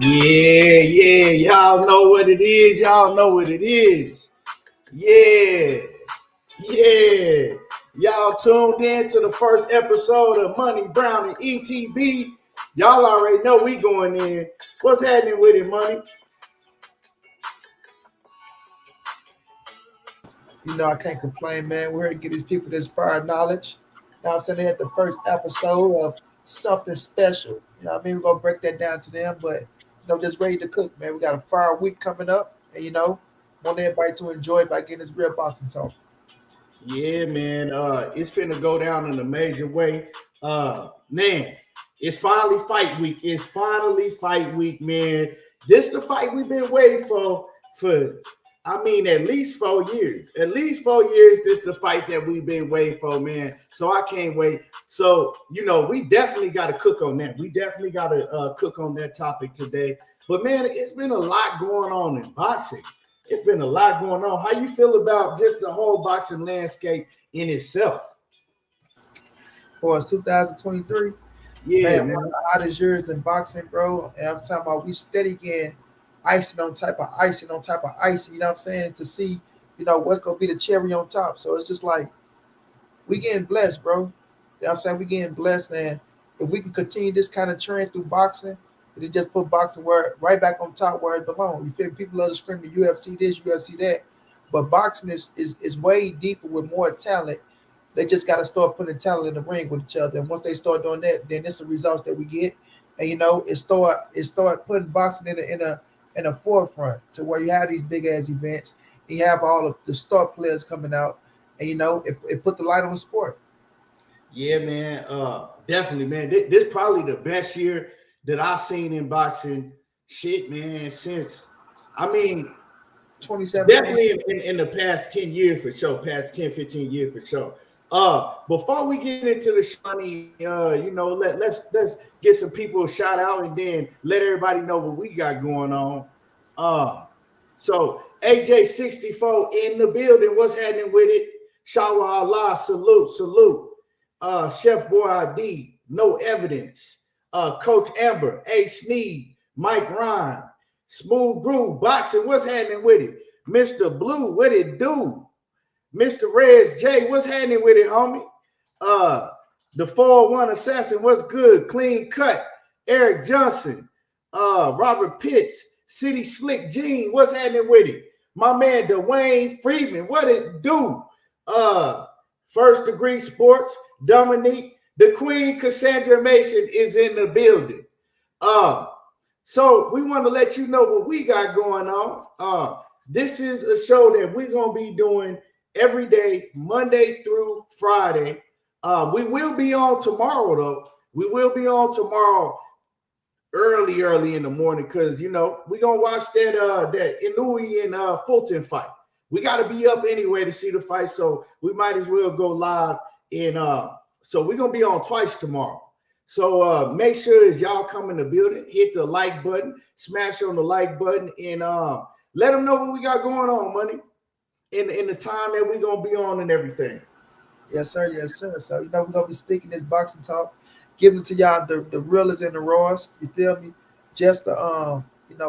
Yeah. Y'all know what it is. Y'all know what it is. Yeah. Y'all tuned in to the first episode of Money Brown and ETB. Y'all already know we going in. What's happening with it, Money? You know, I can't complain, man. We're here to get these people this fire knowledge. You know what I'm saying? They had the first episode of something special. You know what I mean? We're going to break that down to them, but, just ready to cook, man. We got a fire week coming up, and, want everybody to enjoy it by getting this real boxing talk. Yeah, man. It's finna go down in a major way. Man, it's finally fight week. It's finally fight week, man. This the fight we've been waiting for at least 4 years. At least 4 years, this the fight that we've been waiting for, man. So I can't wait. So, we definitely got to cook on that. We definitely got to cook on that topic today. But, man, it's been a lot going on in boxing. It's been a lot going on. How you feel about just the whole boxing landscape in itself? For us, 2023. Yeah, man. One of the hottest years in boxing, bro. And I'm talking about we steady getting icing on type of icing on top of icing, you know what I'm saying? To see, what's going to be the cherry on top. So it's just like we getting blessed, bro. You know what I'm saying? We getting blessed. And if we can continue this kind of trend through boxing, it just put boxing right back on top where it belongs. You feel me? People love to scream the UFC this, UFC that. But boxing is way deeper with more talent. They just got to start putting talent in the ring with each other. And once they start doing that, then it's the results that we get. And it start putting boxing in a forefront to where you have these big ass events. And you have all of the star players coming out, and it put the light on the sport. Yeah, man. Definitely, man. This probably the best year that I've seen in boxing. Shit, man. Since 2017. Definitely in the past 10 years for sure. Past 10, 15 years for sure. Before we get into the shiny, let's get some people a shout out and then let everybody know what we got going on. So AJ64 in the building. What's happening with it? Shawa Allah, salute. Chef Boy no evidence. Coach Amber, A Sneed, Mike Ryan, Smooth Groove, Boxing, what's happening with it? Mr. Blue, what it do? Mr. Rez J, what's happening with it, homie? The 401 Assassin, what's good? Clean Cut, Eric Johnson, Robert Pitts, City Slick Gene, what's happening with it? My man Dwayne Friedman, what it do? First Degree Sports, Dominique, the Queen Cassandra Mason is in the building. So we want to let you know what we got going on. This is a show that we're going to be doing every day, Monday through Friday. We will be on tomorrow, though. We will be on tomorrow early in the morning because, we're going to watch that Inoue and Fulton fight. We got to be up anyway to see the fight, so we might as well go live. So we're going to be on twice tomorrow. So make sure as y'all come in the building, hit the like button, smash on the like button, and let them know what we got going on, Money, in the time that we're going to be on and everything. Yes, sir. So, we're going to be speaking this boxing talk, giving it to y'all the realest and the rawest, you feel me? Just to,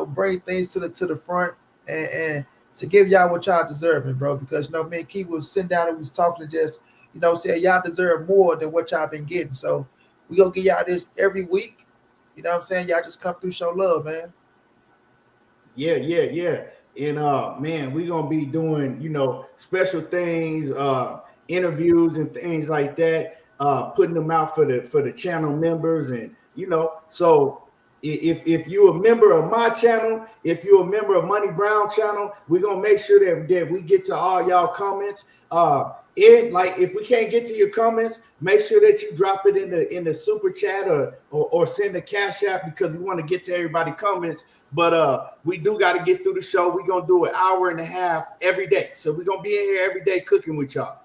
bring things to the front and to give y'all what y'all deserving, bro, because, me and Key was sitting down and was talking to just, say y'all deserve more than what y'all been getting. So we gonna give y'all this every week. You know what I'm saying? Y'all just come through, show love, man. Yeah. And man, we're gonna be doing, special things, interviews and things like that, putting them out for the channel members, and so if you're a member of my channel, if you're a member of Money Brown channel, we're gonna make sure that we get to all y'all comments. If we can't get to your comments, make sure that you drop it in the super chat or send a cash app because we want to get to everybody's comments. But we do got to get through the show. We're gonna do an hour and a half every day. So we're gonna be in here every day cooking with y'all.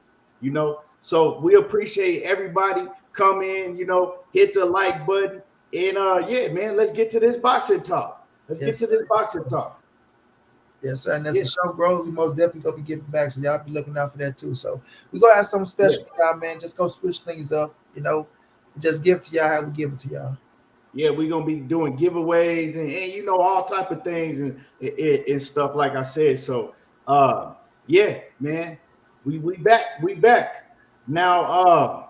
So we appreciate everybody. Come in, hit the like button. And man, let's get to this boxing talk. Get to this boxing talk. Yes, sir. And as the show grows, we most definitely gonna be giving back. So y'all be looking out for that too. So we're gonna have something special for y'all, man. Just go switch things up, just give it to y'all how we give it to y'all. Yeah, we're gonna be doing giveaways and you know all type of things and stuff like I said. So yeah, man, we back now.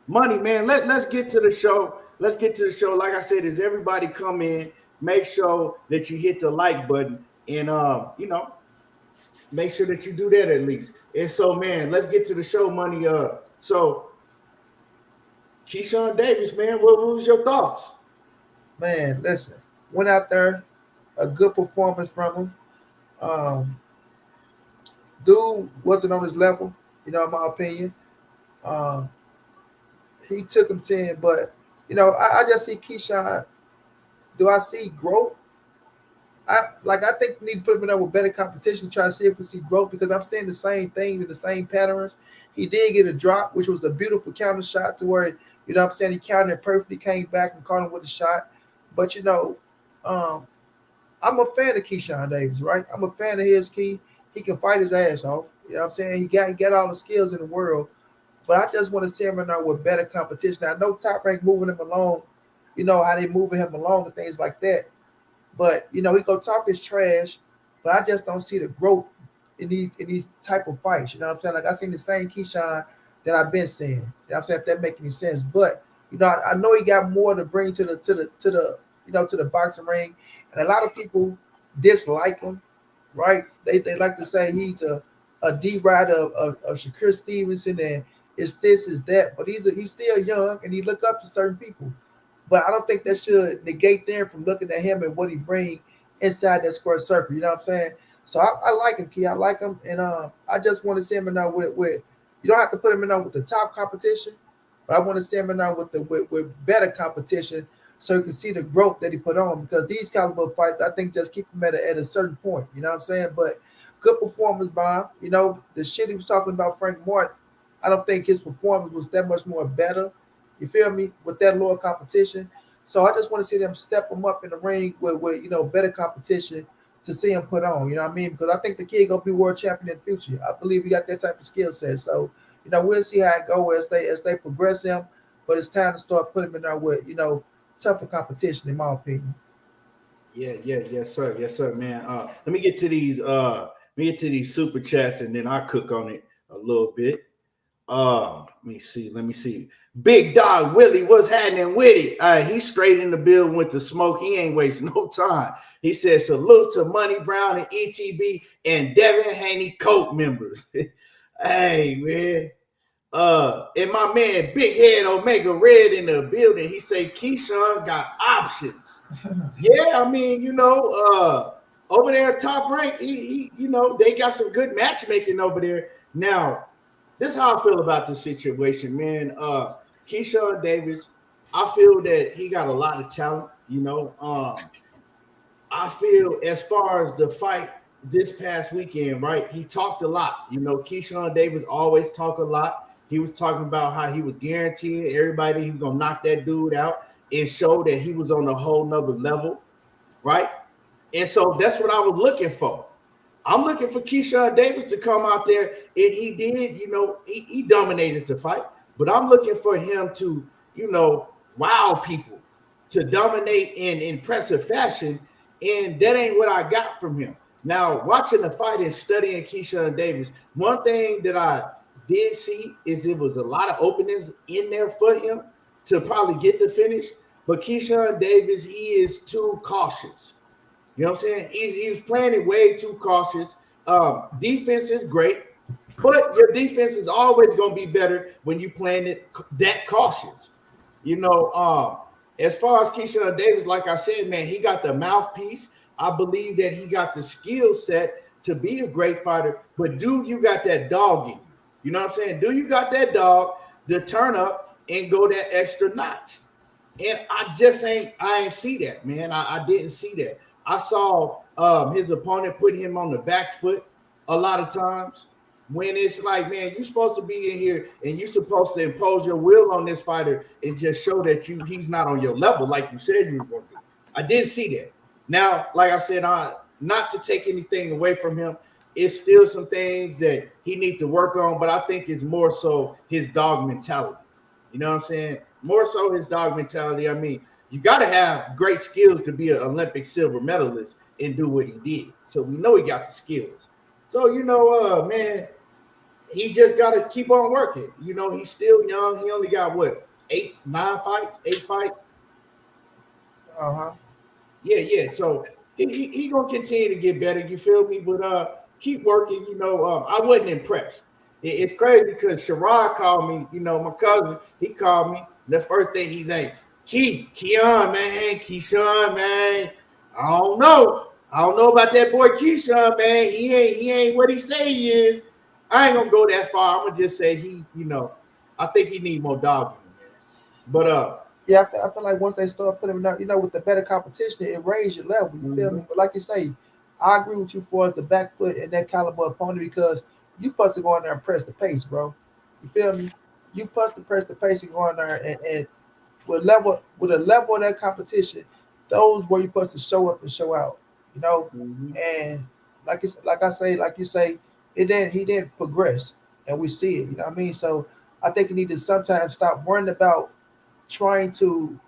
Money, man. Let's get to the show. Let's get to the show. Like I said, as everybody come in, make sure that you hit the like button and you know, make sure that you do that at least. And so, man, let's get to the show, money. So Keyshawn Davis, man, what was your thoughts? Man, listen, went out there, a good performance from him. Um, Dude wasn't on his level, in my opinion. Um, he took him 10, but I just see Keyshawn. Do I see growth? I think we need to put him in there with better competition, try to see if we see growth because I'm seeing the same things and the same patterns. He did get a drop, which was a beautiful counter shot to where, he counted it perfectly, came back and caught him with a shot. But um, I'm a fan of Keyshawn Davis, right? I'm a fan of his key. He can fight his ass off. You know what I'm saying? He got all the skills in the world. But I just want to see him in there with better competition. I know Top Rank moving him along, how they moving him along and things like that. But he go talk his trash, but I just don't see the growth in these type of fights. You know what I'm saying? Like I seen the same Keyshawn that I've been seeing. You know what I'm saying? If that make any sense. But I know he got more to bring to the boxing ring. And a lot of people dislike him, right? They like to say he's a D rider of Shakur Stevenson and it's this, is that. But he's still young and he look up to certain people. But I don't think that should negate them from looking at him and what he bring inside that square circle. You know what I'm saying? So I like him, Key. I like him, and I just want to see him in there with. You don't have to put him in there with the top competition, but I want to see him in there with better competition, so you can see the growth that he put on. Because these caliber fights, I think, just keep him at a certain point. You know what I'm saying? But good performance by him. The shit he was talking about Frank Martin, I don't think his performance was that much more better. You feel me? With that lower competition. So I just want to see them step him up in the ring with better competition to see him put on. You know what I mean? Because I think the kid gonna be world champion in the future. I believe he got that type of skill set. So, we'll see how it goes as they progress him. But it's time to start putting him in there with, tougher competition, in my opinion. Yeah, yes, sir, man. Let me get to these super chats and then I cook on it a little bit. Let me see. Big Dog Willie, what's happening with it? He's straight in the building with the smoke. He ain't wasting no time. He says salute to Money Brown and ETB and Devin Haney Coke members. Hey, man. And my man Big Head Omega Red in the building. He say Keyshawn got options. Yeah, I mean, over there at Top Rank, he they got some good matchmaking over there. Now, this is how I feel about this situation, man. Keyshawn Davis, I feel that he got a lot of talent. I feel as far as the fight this past weekend, right? He talked a lot. Keyshawn Davis always talk a lot. He was talking about how he was guaranteeing everybody he was gonna knock that dude out and show that he was on a whole nother level, right? And so that's what I was looking for. I'm looking for Keyshawn Davis to come out there, and he did, he dominated the fight. But I'm looking for him to, wow people, to dominate in impressive fashion, and that ain't what I got from him. Now, watching the fight and studying Keyshawn Davis, one thing that I did see is it was a lot of openings in there for him to probably get the finish. But Keyshawn Davis, he is too cautious. You know what I'm saying? He was playing it way too cautious. Defense is great, but your defense is always going to be better when you playing it that cautious. As far as Keyshawn Davis, like I said, man, he got the mouthpiece. I believe that he got the skill set to be a great fighter, but you got that dog in you? You know what I'm saying? Do you got that dog to turn up and go that extra notch? And I ain't see that, man. I didn't see that. I saw his opponent put him on the back foot a lot of times when it's like, man, you're supposed to be in here and you're supposed to impose your will on this fighter and just show that he's not on your level like you said you were going to do. I did see that. Now, like I said, not to take anything away from him, it's still some things that he needs to work on, but I think it's more so his dog mentality. You know what I'm saying? More so his dog mentality. I mean, you got to have great skills to be an Olympic silver medalist and do what he did. So we know he got the skills. So, man, he just got to keep on working. He's still young. He only got what, 8 fights? Uh-huh. Yeah. So he gonna continue to get better. You feel me? But keep working. I wasn't impressed. It's crazy because Sherrod called me. My cousin, he called me. The first thing he's like, Keyshawn, man. I don't know about that boy Keyshawn, man. He ain't what he say he is. I ain't gonna go that far. I'm gonna just say I think he need more dog in him, man. But yeah, I feel like once they start putting him out, with the better competition, it raised your level. You feel me? But like you say, I agree with you for the back foot and that caliber opponent because you supposed to go in there and press the pace, bro. You feel me? You supposed to press the pace and go in there and with a level of that competition, those where you supposed to show up and show out. And like you say, he didn't progress, and we see it. You know what I mean? So I think you need to sometimes stop worrying about trying to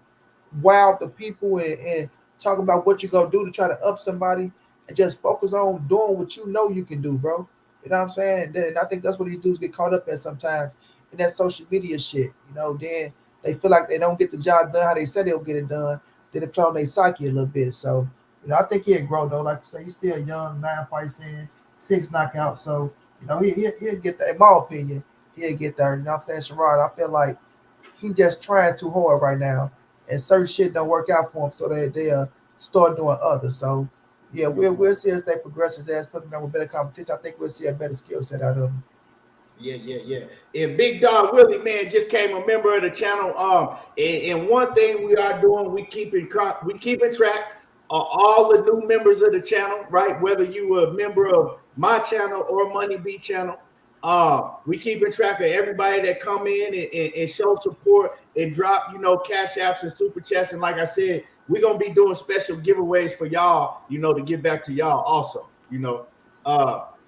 wow the people and talking about what you gonna do to try to up somebody, and just focus on doing what you can do, bro. You know what I'm saying? And I think that's what these dudes get caught up at sometimes in that social media shit. Then they feel like they don't get the job done how they said they'll get it done. Then it play on their psyche a little bit. So, I think he'll grow though. Like you say, he's still young, 9 fights in, 6 knockouts. So, he'll get there. In my opinion, he'll get there. You know what I'm saying, Sherrod? I feel like he just trying too hard right now, and certain shit don't work out for him, so they'll start doing others. So, yeah, we'll see as they progress, as putting them with better competition. I think we'll see a better skill set out of them. Yeah. And Big Dog Willie, man, just came a member of the channel. And one thing we are doing, we keeping track of all the new members of the channel, right? Whether you a member of my channel or Money B channel, we keeping track of everybody that come in and show support and drop, cash apps and super chats. And like I said, we're gonna be doing special giveaways for y'all, to get back to y'all also,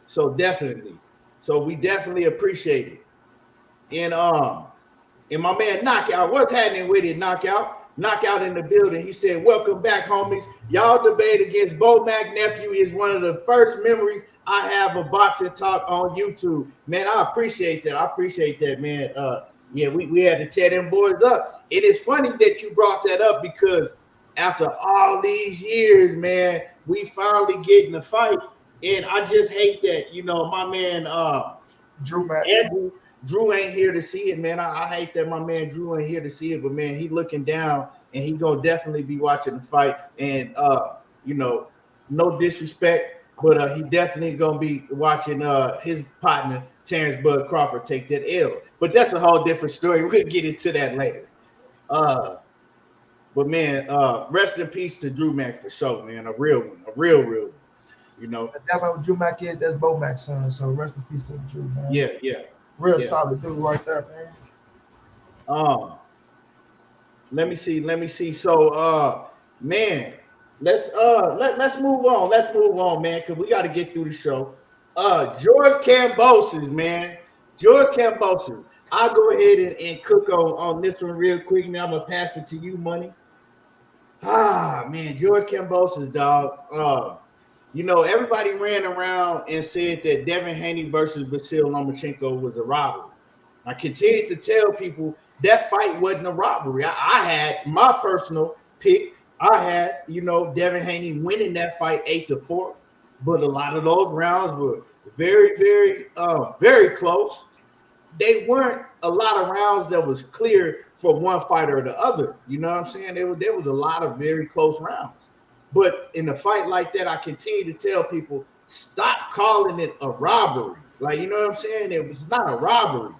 so definitely. So we definitely appreciate it. And my man Knockout, what's happening with it, Knockout? Knockout in the building. He said, welcome back, homies. Y'all debate against Bo Mac nephew is one of the first memories I have of boxing talk on YouTube. Man, I appreciate that, man. Yeah, we had to tear them boys up. It is funny that you brought that up because after all these years, man, we finally get in the fight. And I just hate that, my man Drew ain't here to see it, man. I hate that my man Drew ain't here to see it, but man, he looking down and he gonna definitely be watching the fight. And no disrespect, but he definitely gonna be watching his partner Terence Bud Crawford take that L. But that's a whole different story. We'll get into that later. But man, rest in peace to Drew Mac for sure, man. A real one, a real one. That's what Drew Mac is. That's Bo Mac's son. So rest in peace to Drew, man. Yeah. Real solid dude right there, man. Let me see. So man, let's move on. Let's move on, man, because we got to get through the show. George Kambosos, man. George Kambosos. I'll go ahead and cook on this one real quick. Now I'm gonna pass it to you, Money. Man, George Kambosos, dog. Everybody ran around and said that Devin Haney versus Vasyl Lomachenko was a robbery. I continued to tell people that fight wasn't a robbery. I had my personal pick. I had, Devin Haney winning that fight 8-4, but a lot of those rounds were very, very, very close. They weren't a lot of rounds that was clear for one fighter or the other. You know what I'm saying? There was a lot of very close rounds. But in a fight like that, I continue to tell people, stop calling it a robbery. Like, you know what I'm saying? It was not a robbery.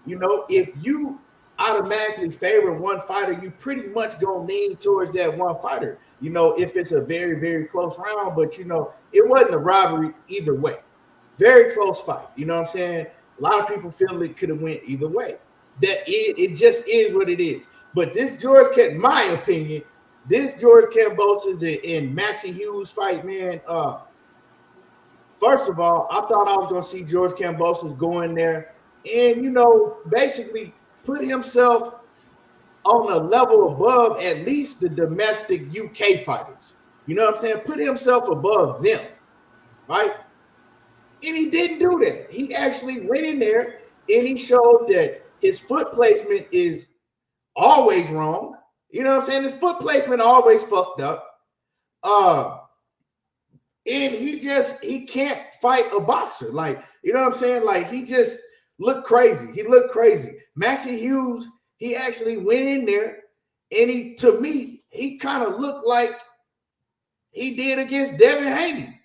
If you automatically favor one fighter, you pretty much gonna lean towards that one fighter, if it's a very, very close round. But, it wasn't a robbery either way. Very close fight. You know what I'm saying? A lot of people feel it could have went either way. It just is what it is. But this my opinion, this George Kambosos and Maxie Hughes fight, man. First of all, I thought I was gonna see George Kambosos go in there and basically put himself on a level above at least the domestic UK fighters. You know what I'm saying? Put himself above them, right? And he didn't do that. He actually went in there and he showed that his foot placement is always wrong. You know what I'm saying? His foot placement always fucked up. And he can't fight a boxer. Like, you know what I'm saying? Like, he just looked crazy. He looked crazy. Maxie Hughes, he actually went in there and to me, he kind of looked like he did against Devin Haney.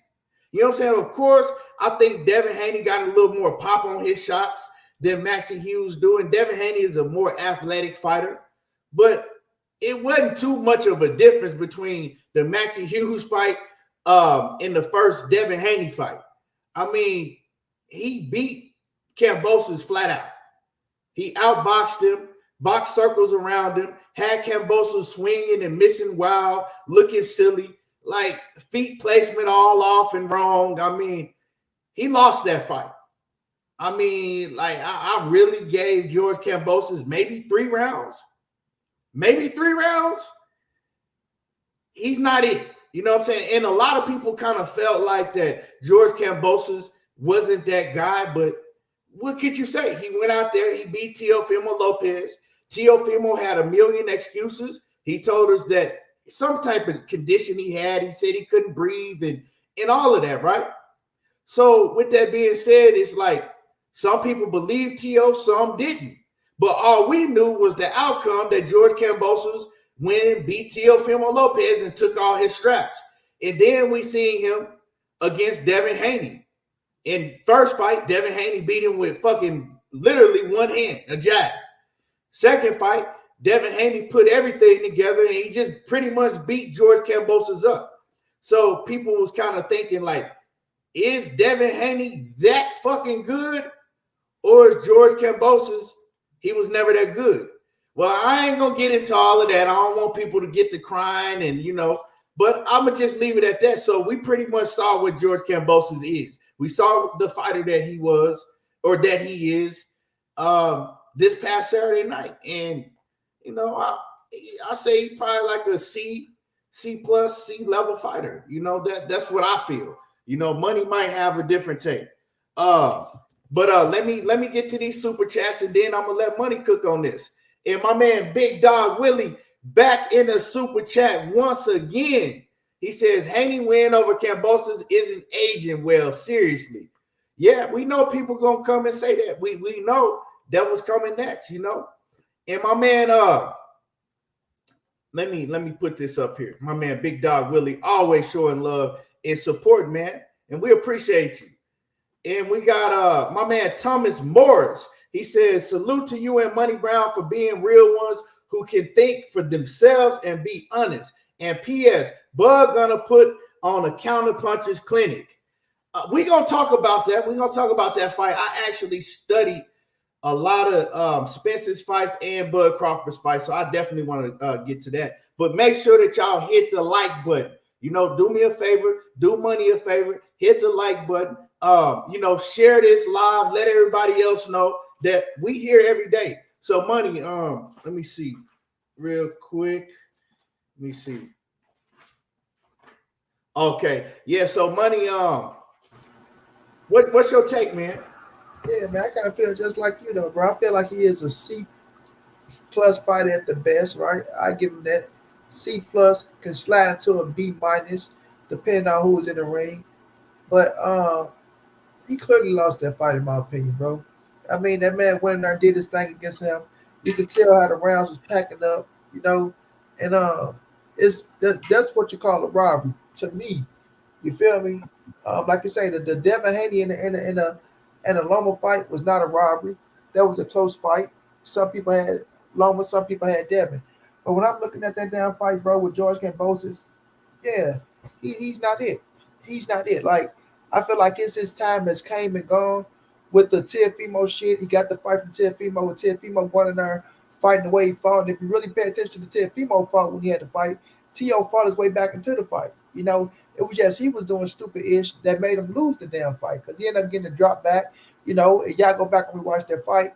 You know what I'm saying? Of course, I think Devin Haney got a little more pop on his shots than Maxie Hughes doing. Devin Haney is a more athletic fighter, but it wasn't too much of a difference between the Maxie Hughes fight in the first Devin Haney fight. I mean, he beat Kambosos flat out. He outboxed him, boxed circles around him, had Kambosos swinging and missing wild, looking silly, like feet placement all off and wrong. I mean, he lost that fight. I mean, like, I really gave George Kambosos maybe 3 rounds. Maybe 3 rounds. He's not it. You know what I'm saying? And a lot of people kind of felt like that George Kambosos wasn't that guy, but what could you say? He went out there, he beat Teofimo Lopez. Teofimo had a million excuses. He told us that some type of condition he had. He said he couldn't breathe and all of that, right? So with that being said, it's like some people believed Teo, some didn't. But all we knew was the outcome that George Kambosos went and beat Teofimo Lopez and took all his straps. And then we seen him against Devin Haney. In first fight, Devin Haney beat him with fucking literally one hand, a jab. Second fight, Devin Haney put everything together and he just pretty much beat George Kambosos up. So people was kind of thinking like, is Devin Haney that fucking good? Or is George Kambosos, he was never that good? Well, I ain't going to get into all of that. I don't want people to get to crying and, you know, but I'm going to just leave it at that. So we pretty much saw what George Kambosos is. We saw the fighter that he was or that he is this past Saturday night. And, you know, I say he probably like a C plus, C level fighter. You know, that's what I feel. You know, money might have a different take. But let me get to these super chats and then I'm going to let money cook on this. And my man, Big Dog Willie, back in the super chat once again. He says, Haney win over Kambosos isn't aging well, seriously. Yeah, we know people going to come and say that. We know that was coming next, you know. And my man, let me put this up here. My man, Big Dog Willie, always showing love and support, man. And we appreciate you. And we got my man, Thomas Morris. He says, salute to you and Money Brown for being real ones who can think for themselves and be honest. And P.S., Bud gonna put on a counterpunchers clinic. We're gonna talk about that. We're gonna talk about that fight. I actually studied a lot of Spence's fights and Bud Crawford's fights, so I definitely want to get to that. But make sure that y'all hit the like button. You know, do me a favor, do Money a favor, hit the like button. You know, share this live. Let everybody else know that we here every day. So Money, let me see real quick. Let me see. Okay, yeah. So Money, what's your take, man? Yeah, man, I kind of feel just like you, though, bro. I feel like he is a C plus fighter at the best, right? I give him that. C plus can slide into a B minus, depending on who is in the ring. But he clearly lost that fight, in my opinion, bro. I mean, that man went in there and did his thing against him. You could tell how the rounds was packing up, you know, and that's what you call a robbery to me. You feel me? Like you say, the Devin Haney and the Loma fight was not a robbery. That was a close fight. Some people had Loma, some people had Devin. But when I'm looking at that damn fight, bro, with George Kambosos, yeah, he's not it. He's not it. Like, I feel like his time has came and gone with the Teofimo shit. He got the fight from Teofimo with Teofimo going in there fighting the way he fought. And if you really pay attention to Teofimo fought when he had to fight, Teo fought his way back into the fight. You know, it was just he was doing stupid-ish that made him lose the damn fight because he ended up getting a drop back. You know, and y'all go back and rewatch that fight.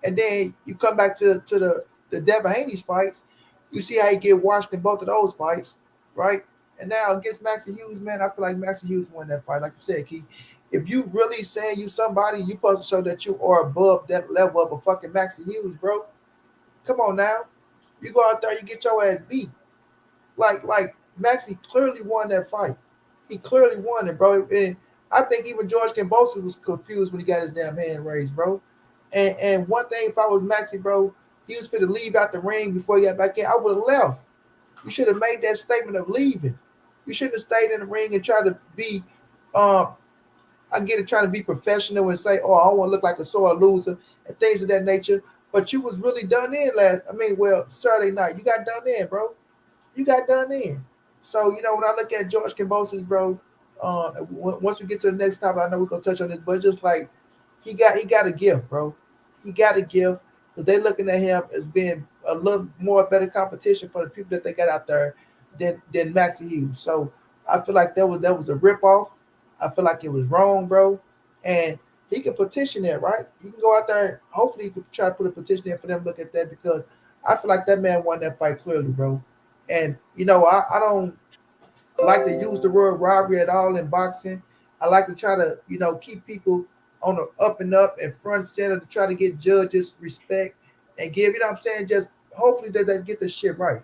And then you come back to the the Devin Haney's fights, you see how he get washed in both of those fights, right? And now against Maxie Hughes, man, I feel like Maxie Hughes won that fight. Like you said, Key, if you really saying you somebody, you supposed to show that you are above that level of a fucking Maxie Hughes, bro. Come on now. You go out there, you get your ass beat. Like Maxie clearly won that fight. He clearly won it, bro. And I think even George Kambosos was confused when he got his damn hand raised, bro. And one thing, if I was Maxie, bro, he was fit to leave out the ring before he got back in. I would have left. You should have made that statement of leaving. You shouldn't have stayed in the ring and tried to be, I get it, trying to be professional and say, oh, I don't want to look like a sore loser and things of that nature. But you was really done in Saturday night. You got done in, bro. You got done in. So, when I look at George Kambosos, bro, once we get to the next topic, I know we're going to touch on this, but just like he got a gift, bro. He got a gift because they looking at him as being a little more better competition for the people that they got out there than Maxie Hughes. So I feel like that was a ripoff. I feel like it was wrong, bro. And he can petition that, right? He can go out there. Hopefully, he could try to put a petition in for them to look at that because I feel like that man won that fight clearly, bro. And, I don't like to use the word robbery at all in boxing. I like to try to, keep people on the up and up and front center to try to get judges respect and give, just hopefully that they get this shit right.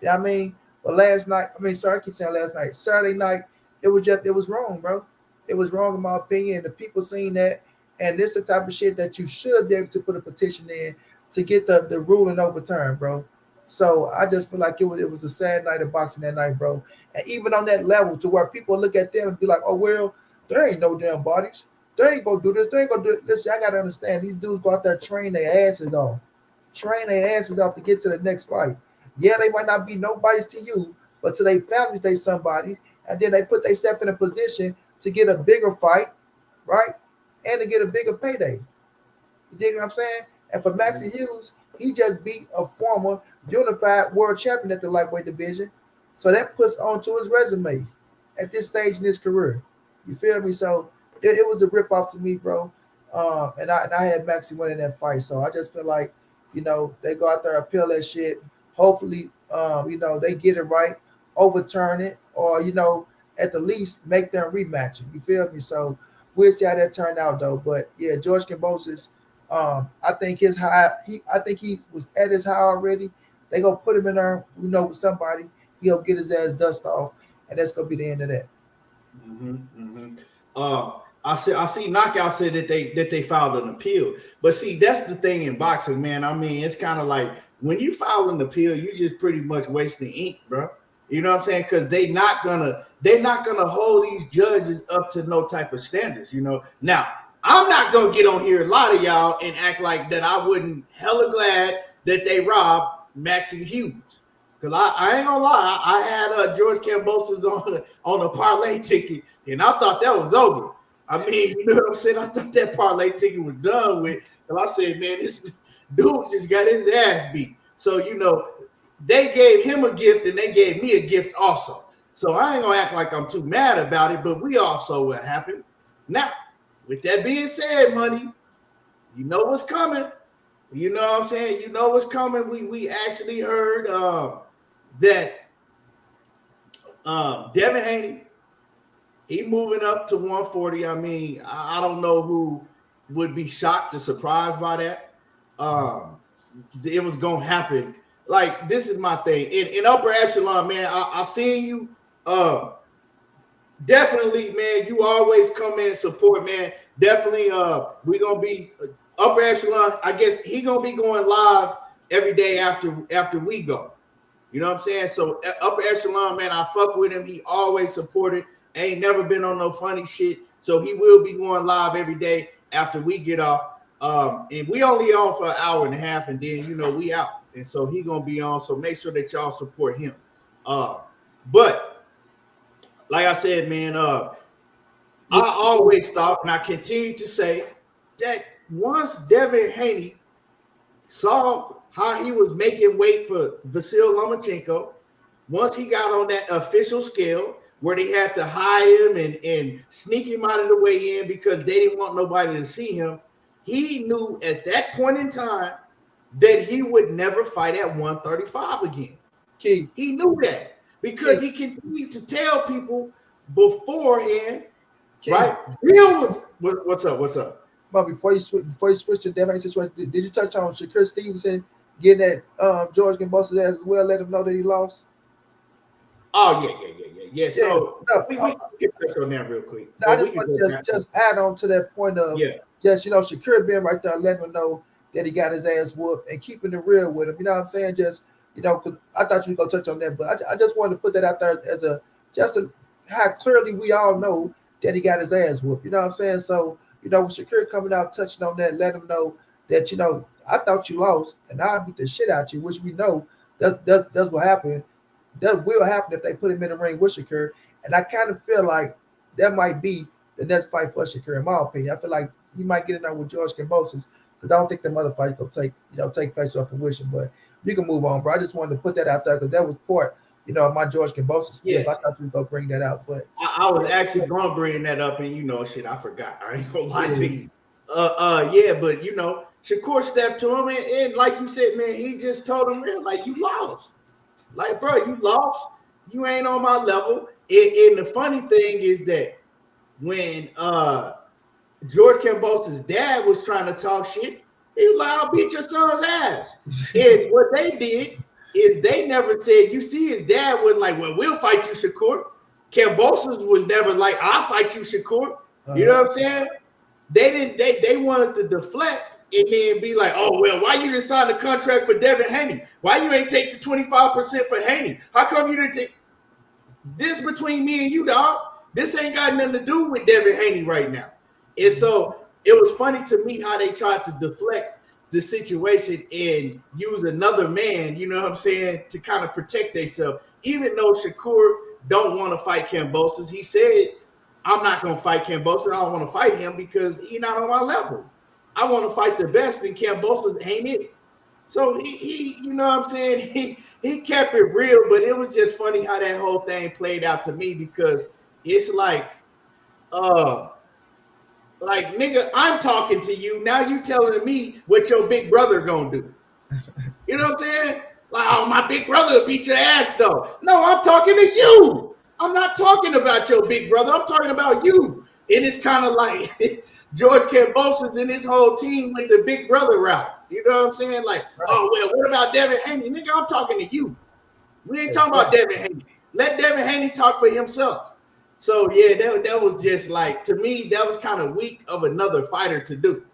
You know what I mean? But last night, I keep saying last night, Saturday night, it was wrong, bro. It was wrong in my opinion. The people seen that, and this is the type of shit that you should be able to put a petition in to get the ruling overturned, bro. So I just feel like it was a sad night of boxing that night, bro. And even on that level to where people look at them and be like, oh, well, there ain't no damn bodies. They ain't gonna do this. They ain't gonna do it. Listen, I gotta understand these dudes go out there train their asses off. Train their asses off to get to the next fight. Yeah, they might not be nobodies to you, but to their families, they somebody. And then they put themselves in a position to get a bigger fight, right? And to get a bigger payday. You dig what I'm saying? And for Maxie Hughes, he just beat a former unified world champion at the lightweight division. So that puts onto his resume at this stage in his career. You feel me? So it was a ripoff to me, bro. And I had Maxie winning that fight. So I just feel like, they go out there, appeal that shit. Hopefully, they get it right, overturn it, or, at the least make them rematch it. You feel me? So we'll see how that turned out, though. But, yeah, George Kambosos, I think his high, I think he was at his high already. They gonna put him in there, with somebody. He'll get his ass dust off, and that's gonna be the end of that. I see Knockout said that they filed an appeal, but see that's the thing in boxing, man. It's kind of like when you file an appeal, you just pretty much wasting ink, bro. You know what I'm saying? Because they're not gonna hold these judges up to no type of standards. Now. I'm not going to get on here, a lot of y'all, and act like that I wasn't hella glad that they robbed Maxie Hughes. Because I ain't going to lie, I had George Kambosos on a parlay ticket, and I thought that was over. You know what I'm saying? I thought that parlay ticket was done with. And I said, man, this dude just got his ass beat. So, they gave him a gift, and they gave me a gift also. So I ain't going to act like I'm too mad about it, but we all saw what happened. Now, with that being said, money, you know what's coming. You know what I'm saying? You know what's coming. We actually heard that Devin Haney, he moving up to 140. I don't know who would be shocked or surprised by that. It was going to happen. Like, this is my thing. In upper echelon, man, I seen you. Definitely, man, you always come in and support, man. Definitely, we're going to be upper echelon. I guess he going to be going live every day after we go. You know what I'm saying? So upper echelon, man, I fuck with him. He always supported. Ain't never been on no funny shit. So he will be going live every day after we get off. And we only on for an hour and a half, and then, we out. And so he going to be on. So make sure that y'all support him. But like I said, man, I always thought, and I continue to say, that once Devin Haney saw how he was making weight for Vasyl Lomachenko, once he got on that official scale where they had to hide him and sneak him out of the way in because they didn't want nobody to see him, he knew at that point in time that he would never fight at 135 again. Key. He knew that because he continued to tell people beforehand, Key. Right? Bill was what's up? What's up? But before you switch to Devin situation, did you touch on Shakur Stevenson getting that George Kambosos ass as well? Let him know that he lost. Oh yeah. So we can touch on that real quick. No, I just want to just add on to that point of just Shakur being right there, letting him know that he got his ass whooped and keeping it real with him. You know what I'm saying? Just because I thought you were gonna touch on that, but I just wanted to put that out there as how clearly we all know that he got his ass whooped. You know what I'm saying? So with Shakur coming out touching on that, let him know that I thought you lost and I beat the shit out you, which we know that's what happened. That will happen if they put him in the ring with Shakur. And I kind of feel like that might be the next fight for Shakur, in my opinion. I feel like he might get in there with George Kambosos because I don't think the other fights gonna take place off of wishing. But you can move on, bro. I just wanted to put that out there because that was part, of my George Kambosos speech. I thought you were gonna bring that out, but I was actually gonna bring that up, and shit, I forgot. I ain't gonna lie to you. But Shakur stepped to him, and like you said, man, he just told him, real, like, you lost. Like, bro, you lost. You ain't on my level. And the funny thing is that when George Kambosos' dad was trying to talk shit, he was like, I'll beat your son's ass. And what they did is they never said, you see, his dad wasn't like, well, we'll fight you, Shakur. Kambosos was never like, I'll fight you, Shakur. You know what I'm saying? They wanted to deflect and then be like, oh, well, why you didn't sign the contract for Devin Haney? Why you ain't take the 25% for Haney? How come you didn't take this between me and you, dog? This ain't got nothing to do with Devin Haney right now. And so it was funny to me how they tried to deflect the situation and use another man, you know what I'm saying, to kind of protect themselves. Even though Shakur don't want to fight Kambosos, he said, I'm not going to fight Kambosos. I don't want to fight him because he's not on my level. I want to fight the best, and Kambosos ain't it. So he you know what I'm saying? He kept it real, but it was just funny how that whole thing played out to me because it's like nigga, I'm talking to you. Now you telling me what your big brother gonna do. You know what I'm saying? Like, oh, my big brother beat your ass though. No, I'm talking to you. I'm not talking about your big brother. I'm talking about you. And it's kind of like George Kambosos and his whole team went the big brother route. You know what I'm saying? Like, oh, well, what about Devin Haney? Nigga, I'm talking to you. We ain't talking about Devin Haney. Let Devin Haney talk for himself. So, yeah, that was just like, to me, that was kind of weak of another fighter to do.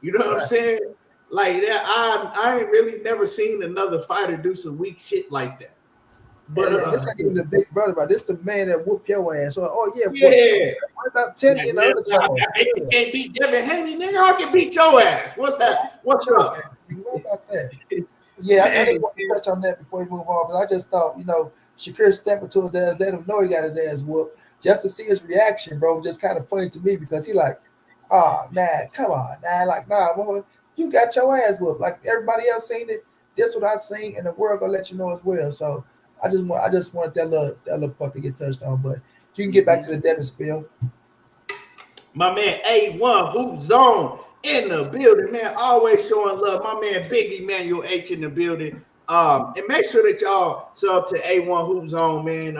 You know what I'm saying? Like, that, I ain't really never seen another fighter do some weak shit like that. But it's not even the big brother, but this the man that whooped your ass. So, what about 10 in other cars? You can't beat Devin Haney, nigga. I can beat your ass. What's that? What's up? You know about that? I didn't want to touch on that before we move on, but I just thought, Shakur stepping to his ass, let him know he got his ass whooped, just to see his reaction, bro. Just kind of funny to me because he like, oh, man, come on, man. Like, nah, woman, you got your ass whooped. Like everybody else seen it. This what I seen, and the world gonna let you know as well. So I just wanted that little part to get touched on, but you can get back to the Devin spill. My man A1 Hoop Zone in the building, man. Always showing love. My man Big Emmanuel H in the building. And make sure that y'all sub to A1 Hoop Zone, man.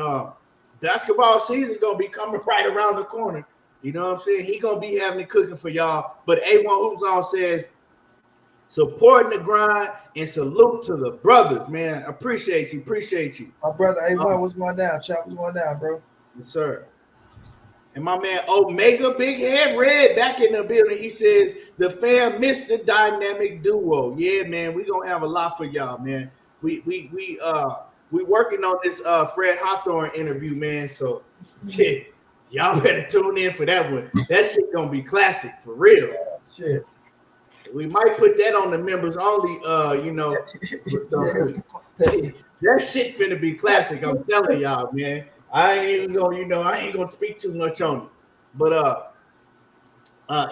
Basketball season gonna be coming right around the corner. You know what I'm saying? He gonna be having it cooking for y'all. But A1 Hoop Zone says, supporting the grind and salute to the brothers, man. Appreciate you. My brother A1, what's going down? Chop, what's going down, bro? Yes, sir. And my man Omega Big Head Red back in the building. He says the fam missed the dynamic duo. Yeah, man, we gonna have a lot for y'all, man. We working on this Fred Hawthorne interview, man. So shit, y'all better tune in for that one. That shit gonna be classic for real. Shit. We might put that on the members only. That shit finna be classic. I'm telling y'all, man. I ain't gonna speak too much on it. But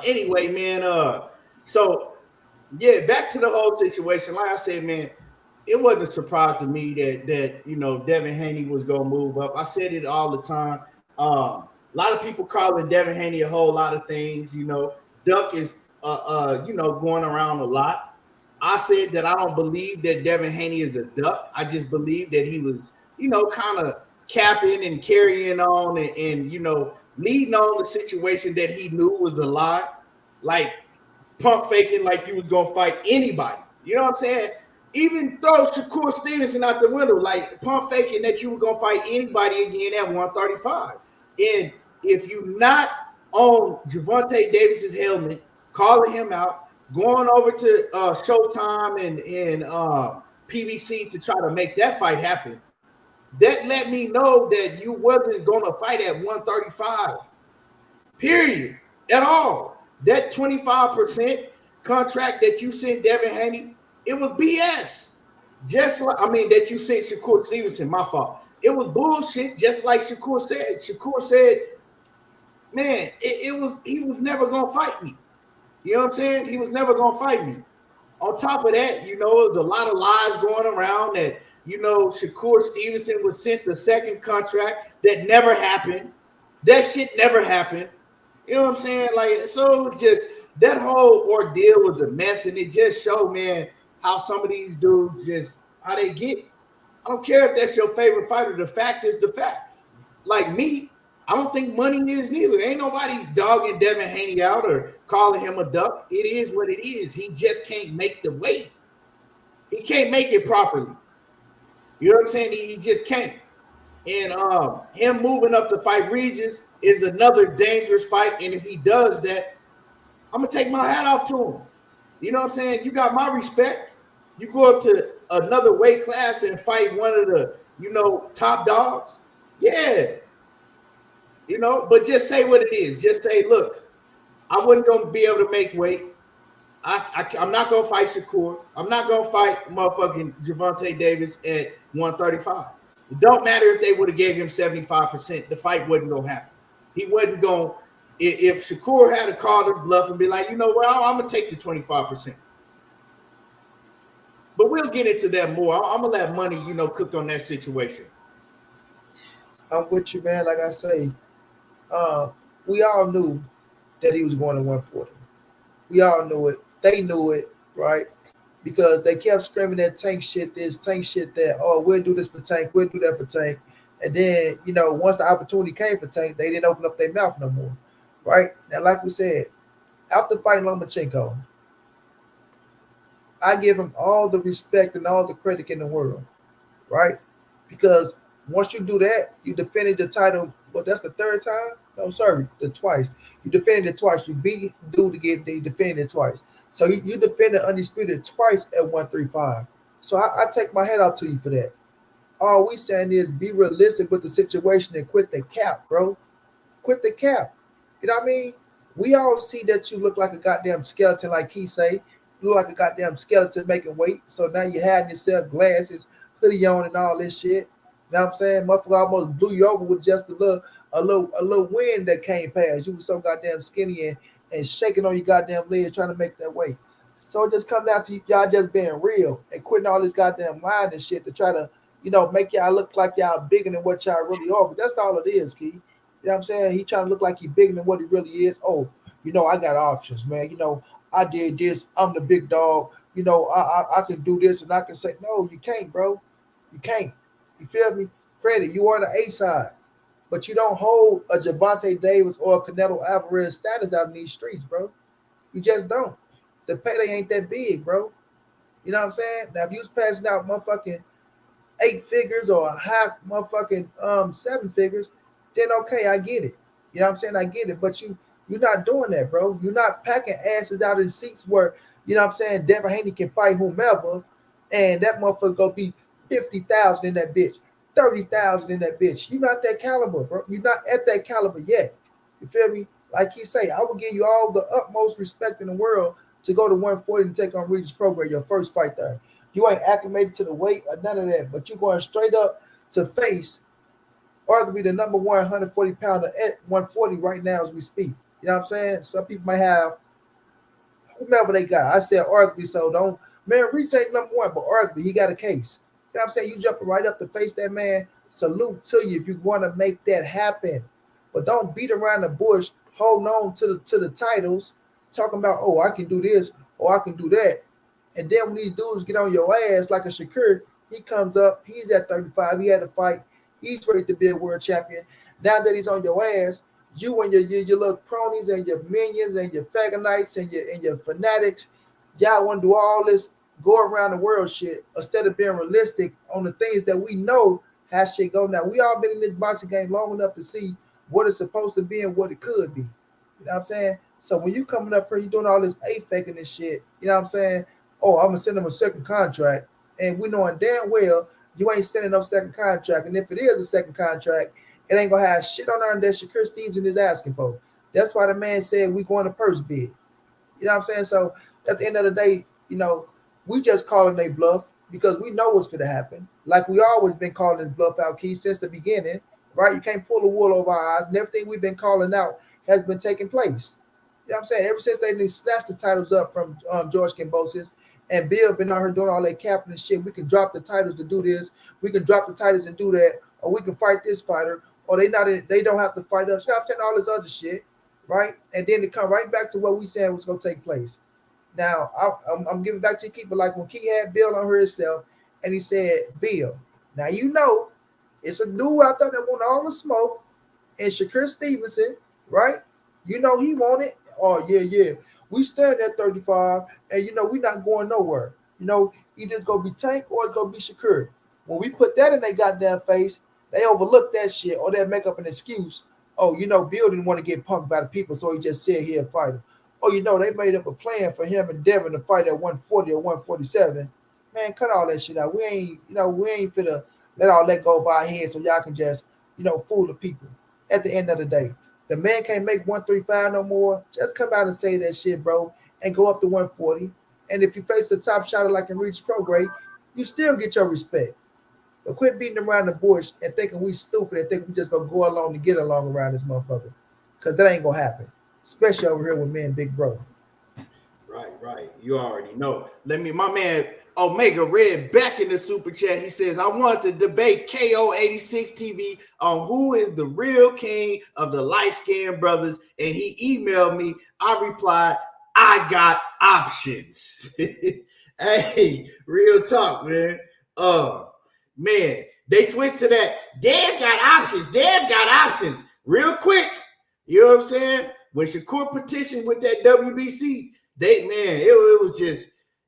anyway, man. So yeah, back to the whole situation. Like I said, man, it wasn't a surprise to me that Devin Haney was gonna move up. I said it all the time. A lot of people calling Devin Haney a whole lot of things. Duck is going around a lot. I said that I don't believe that Devin Haney is a duck. I just believe that he was, kind of capping and carrying on and leading on the situation that he knew was a lie, like pump faking like you was going to fight anybody. You know what I'm saying? Even throw Shakur Stevenson out the window, like pump faking that you were going to fight anybody again at 135. And if you not on Gervonta Davis's helmet, calling him out, going over to Showtime and PBC to try to make that fight happen, that let me know that you wasn't going to fight at 135, period, at all. That 25% contract that you sent Devin Haney, it was BS. Just like, that you sent Shakur Stevenson, my fault. It was bullshit, just like Shakur said. Shakur said, man, he was never going to fight me. You know what I'm saying? He was never going to fight me. On top of that, there's a lot of lies going around that, Shakur Stevenson was sent the second contract that never happened. That shit never happened. You know what I'm saying? Like, so it's just that whole ordeal was a mess, and it just showed, man, how some of these dudes just how they get. I don't care if that's your favorite fighter. The fact is the fact. Like me, I don't think money is neither. Ain't nobody dogging Devin Haney out or calling him a duck. It is what it is. He just can't make the weight. He can't make it properly. You know what I'm saying? He just can't. And him moving up to fight Regis is another dangerous fight. And if he does that, I'm going to take my hat off to him. You know what I'm saying? You got my respect. You go up to another weight class and fight one of the, top dogs. Yeah. But just say what it is. Just say, look, I wasn't going to be able to make weight. I'm not going to fight Shakur. I'm not going to fight motherfucking Gervonta Davis at 135. It don't matter if they would have gave him 75%. The fight wasn't going to happen. He wasn't going to. If Shakur had to call his bluff and be like, I'm going to take the 25%. But we'll get into that more. I'm going to let money, cook on that situation. I'm with you, man. Like I say, we all knew that he was going to 140. We all knew it. They knew it, right? Because they kept screaming that Tank shit this, Tank shit that. Oh, we'll do this for Tank. We'll do that for Tank. And then, once the opportunity came for Tank, they didn't open up their mouth no more, right? Now, like we said, after fighting Lomachenko, I give him all the respect and all the credit in the world, right? Because once you do that, you defended the title. Well, that's the third time? No, sorry, twice. You defended it twice. You beat dude again, then you defended it twice. So you defended Undisputed twice at 135. So I take my head off to you for that. All we saying is be realistic with the situation and quit the cap, bro. Quit the cap. You know what I mean? We all see that you look like a goddamn skeleton, like he say. You look like a goddamn skeleton making weight. So now you having yourself glasses, hoodie on, and all this shit. You know what I'm saying? Motherfucker almost blew you over with just a little wind that came past. You was so goddamn skinny and shaking on your goddamn legs trying to make that weight. So it just come down to y'all just being real and quitting all this goddamn lying and shit to try to, make y'all look like y'all bigger than what y'all really are. But that's all it is, Key. You know what I'm saying? He trying to look like he bigger than what he really is. Oh, I got options, man. I did this. I'm the big dog. I can do this and I can say, no, you can't, bro. You can't. You feel me? Credit, you are the A side. But you don't hold a Gervonta Davis or a Canelo Alvarez status out in these streets, bro. You just don't. The payday ain't that big, bro. You know what I'm saying? Now, if you was passing out motherfucking 8 figures or a high motherfucking 7 figures, then okay, I get it. You know what I'm saying? I get it. But you're not doing that, bro. You're not packing asses out in seats where, you know what I'm saying, Devin Haney can fight whomever, and that motherfucker go be 50,000 in that bitch, 30,000 in that bitch. You're not that caliber, bro. You're not at that caliber yet. You feel me? Like he say, I will give you all the utmost respect in the world to go to 140 and take on Regis Prograis, your first fight there. You ain't acclimated to the weight or none of that, but you're going straight up to face arguably the number 140 pounder at 140 right now as we speak. You know what I'm saying? Some people might have whomever they got. I said arguably, so don't, man, Regis ain't number 1, but arguably he got a case. You know what I'm saying? You jumping right up to face that man. Salute to you if you want to make that happen. But don't beat around the bush, hold on to the titles, talking about, oh, I can do this or I can do that. And then when these dudes get on your ass like a Shakur, he comes up, he's at 35, he had a fight, he's ready to be a world champion. Now that he's on your ass, you and your little cronies and your minions and your fagonites and your fanatics, y'all want to do all this go around the world shit instead of being realistic on the things that we know how shit go. Now we all been in this boxing game long enough to see what it's supposed to be and what it could be. You know what I'm saying? So when you coming up here, you doing all this faking this shit, you know what I'm saying? Oh, I'm gonna send him a second contract, and we knowing damn well you ain't sending no second contract. And if it is a second contract, it ain't gonna have shit on there that Shakur Stevenson is asking for. That's why the man said we going to purse bid. You know what I'm saying? So at the end of the day, you know, we just calling they bluff because we know what's gonna happen. Like we always been calling this bluff out, Keith, since the beginning, right? You can't pull the wool over our eyes, and everything we've been calling out has been taking place. You know what I'm saying? Ever since they snatched the titles up from George Kambosos and Bill been out here doing all that capping and shit, we can drop the titles to do this, we can drop the titles and do that, or we can fight this fighter, or they don't have to fight us. You know what I'm saying? All this other shit, right? And then to come right back to what we said was gonna take place. Now I'm giving back to the keeper like when Key had Bill on her himself, and he said, Bill, now you know it's a dude out there that want all the smoke, and Shakur Stevenson, right? You know he want it. Oh, yeah. We stand at 35, and, you know, we not going nowhere. You know, either it's going to be Tank or it's going to be Shakur. When we put that in their goddamn face, they overlook that shit or they make up an excuse. Oh, you know, Bill didn't want to get punked by the people, so he just said he'll fight him. Oh, you know, they made up a plan for him and Devin to fight at 140 or 147. Man, cut all that shit out. We ain't finna let all that go over our heads so y'all can just, you know, fool the people at the end of the day. The man can't make 135 no more. Just come out and say that shit, bro, and go up to 140. And if you face the top shot like in Regis Pro grade, you still get your respect. But quit beating around the bush and thinking we stupid and think we just gonna go along to get along around this motherfucker. Because that ain't gonna happen. Especially over here with me and Big Bro. Right. You already know. My man Omega Red back in the super chat. He says, I want to debate KO86 TV on who is the real king of the light-skinned brothers. And he emailed me. I replied, I got options. Hey, real talk, man. Man, they switched to that. Dev got options. Real quick. You know what I'm saying? When Shakur petitioned with that WBC,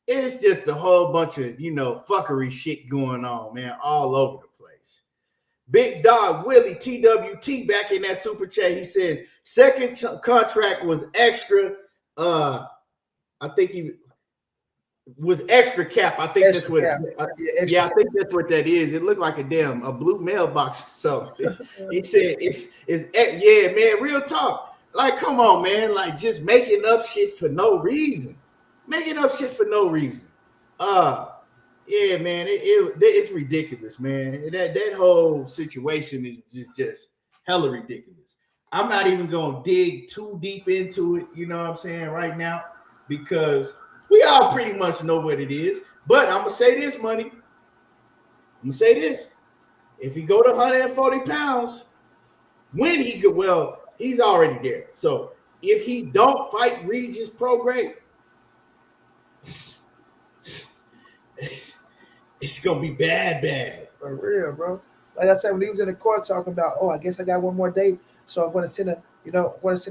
it's just a whole bunch of, you know, fuckery shit going on, man, all over the place. Big Dog Willie TWT back in that super chat. He says second contract was extra. I think he was extra cap. I think that's what. I think that's what that is. It looked like a blue mailbox. So he said it's yeah, man. Real talk. Like, come on, man. Like, just making up shit for no reason. Yeah, man. It's ridiculous, man. That whole situation is just hella ridiculous. I'm not even gonna dig too deep into it. You know what I'm saying right now, because we all pretty much know what it is. But I'm gonna say this, money. I'm gonna say this. If he go to 140 pounds, when he go, well, he's already there. So if he don't fight Regis Pro grade, it's gonna be bad. For real, bro. Like I said, when he was in the court talking about, oh, I guess I got one more day, so I'm gonna send a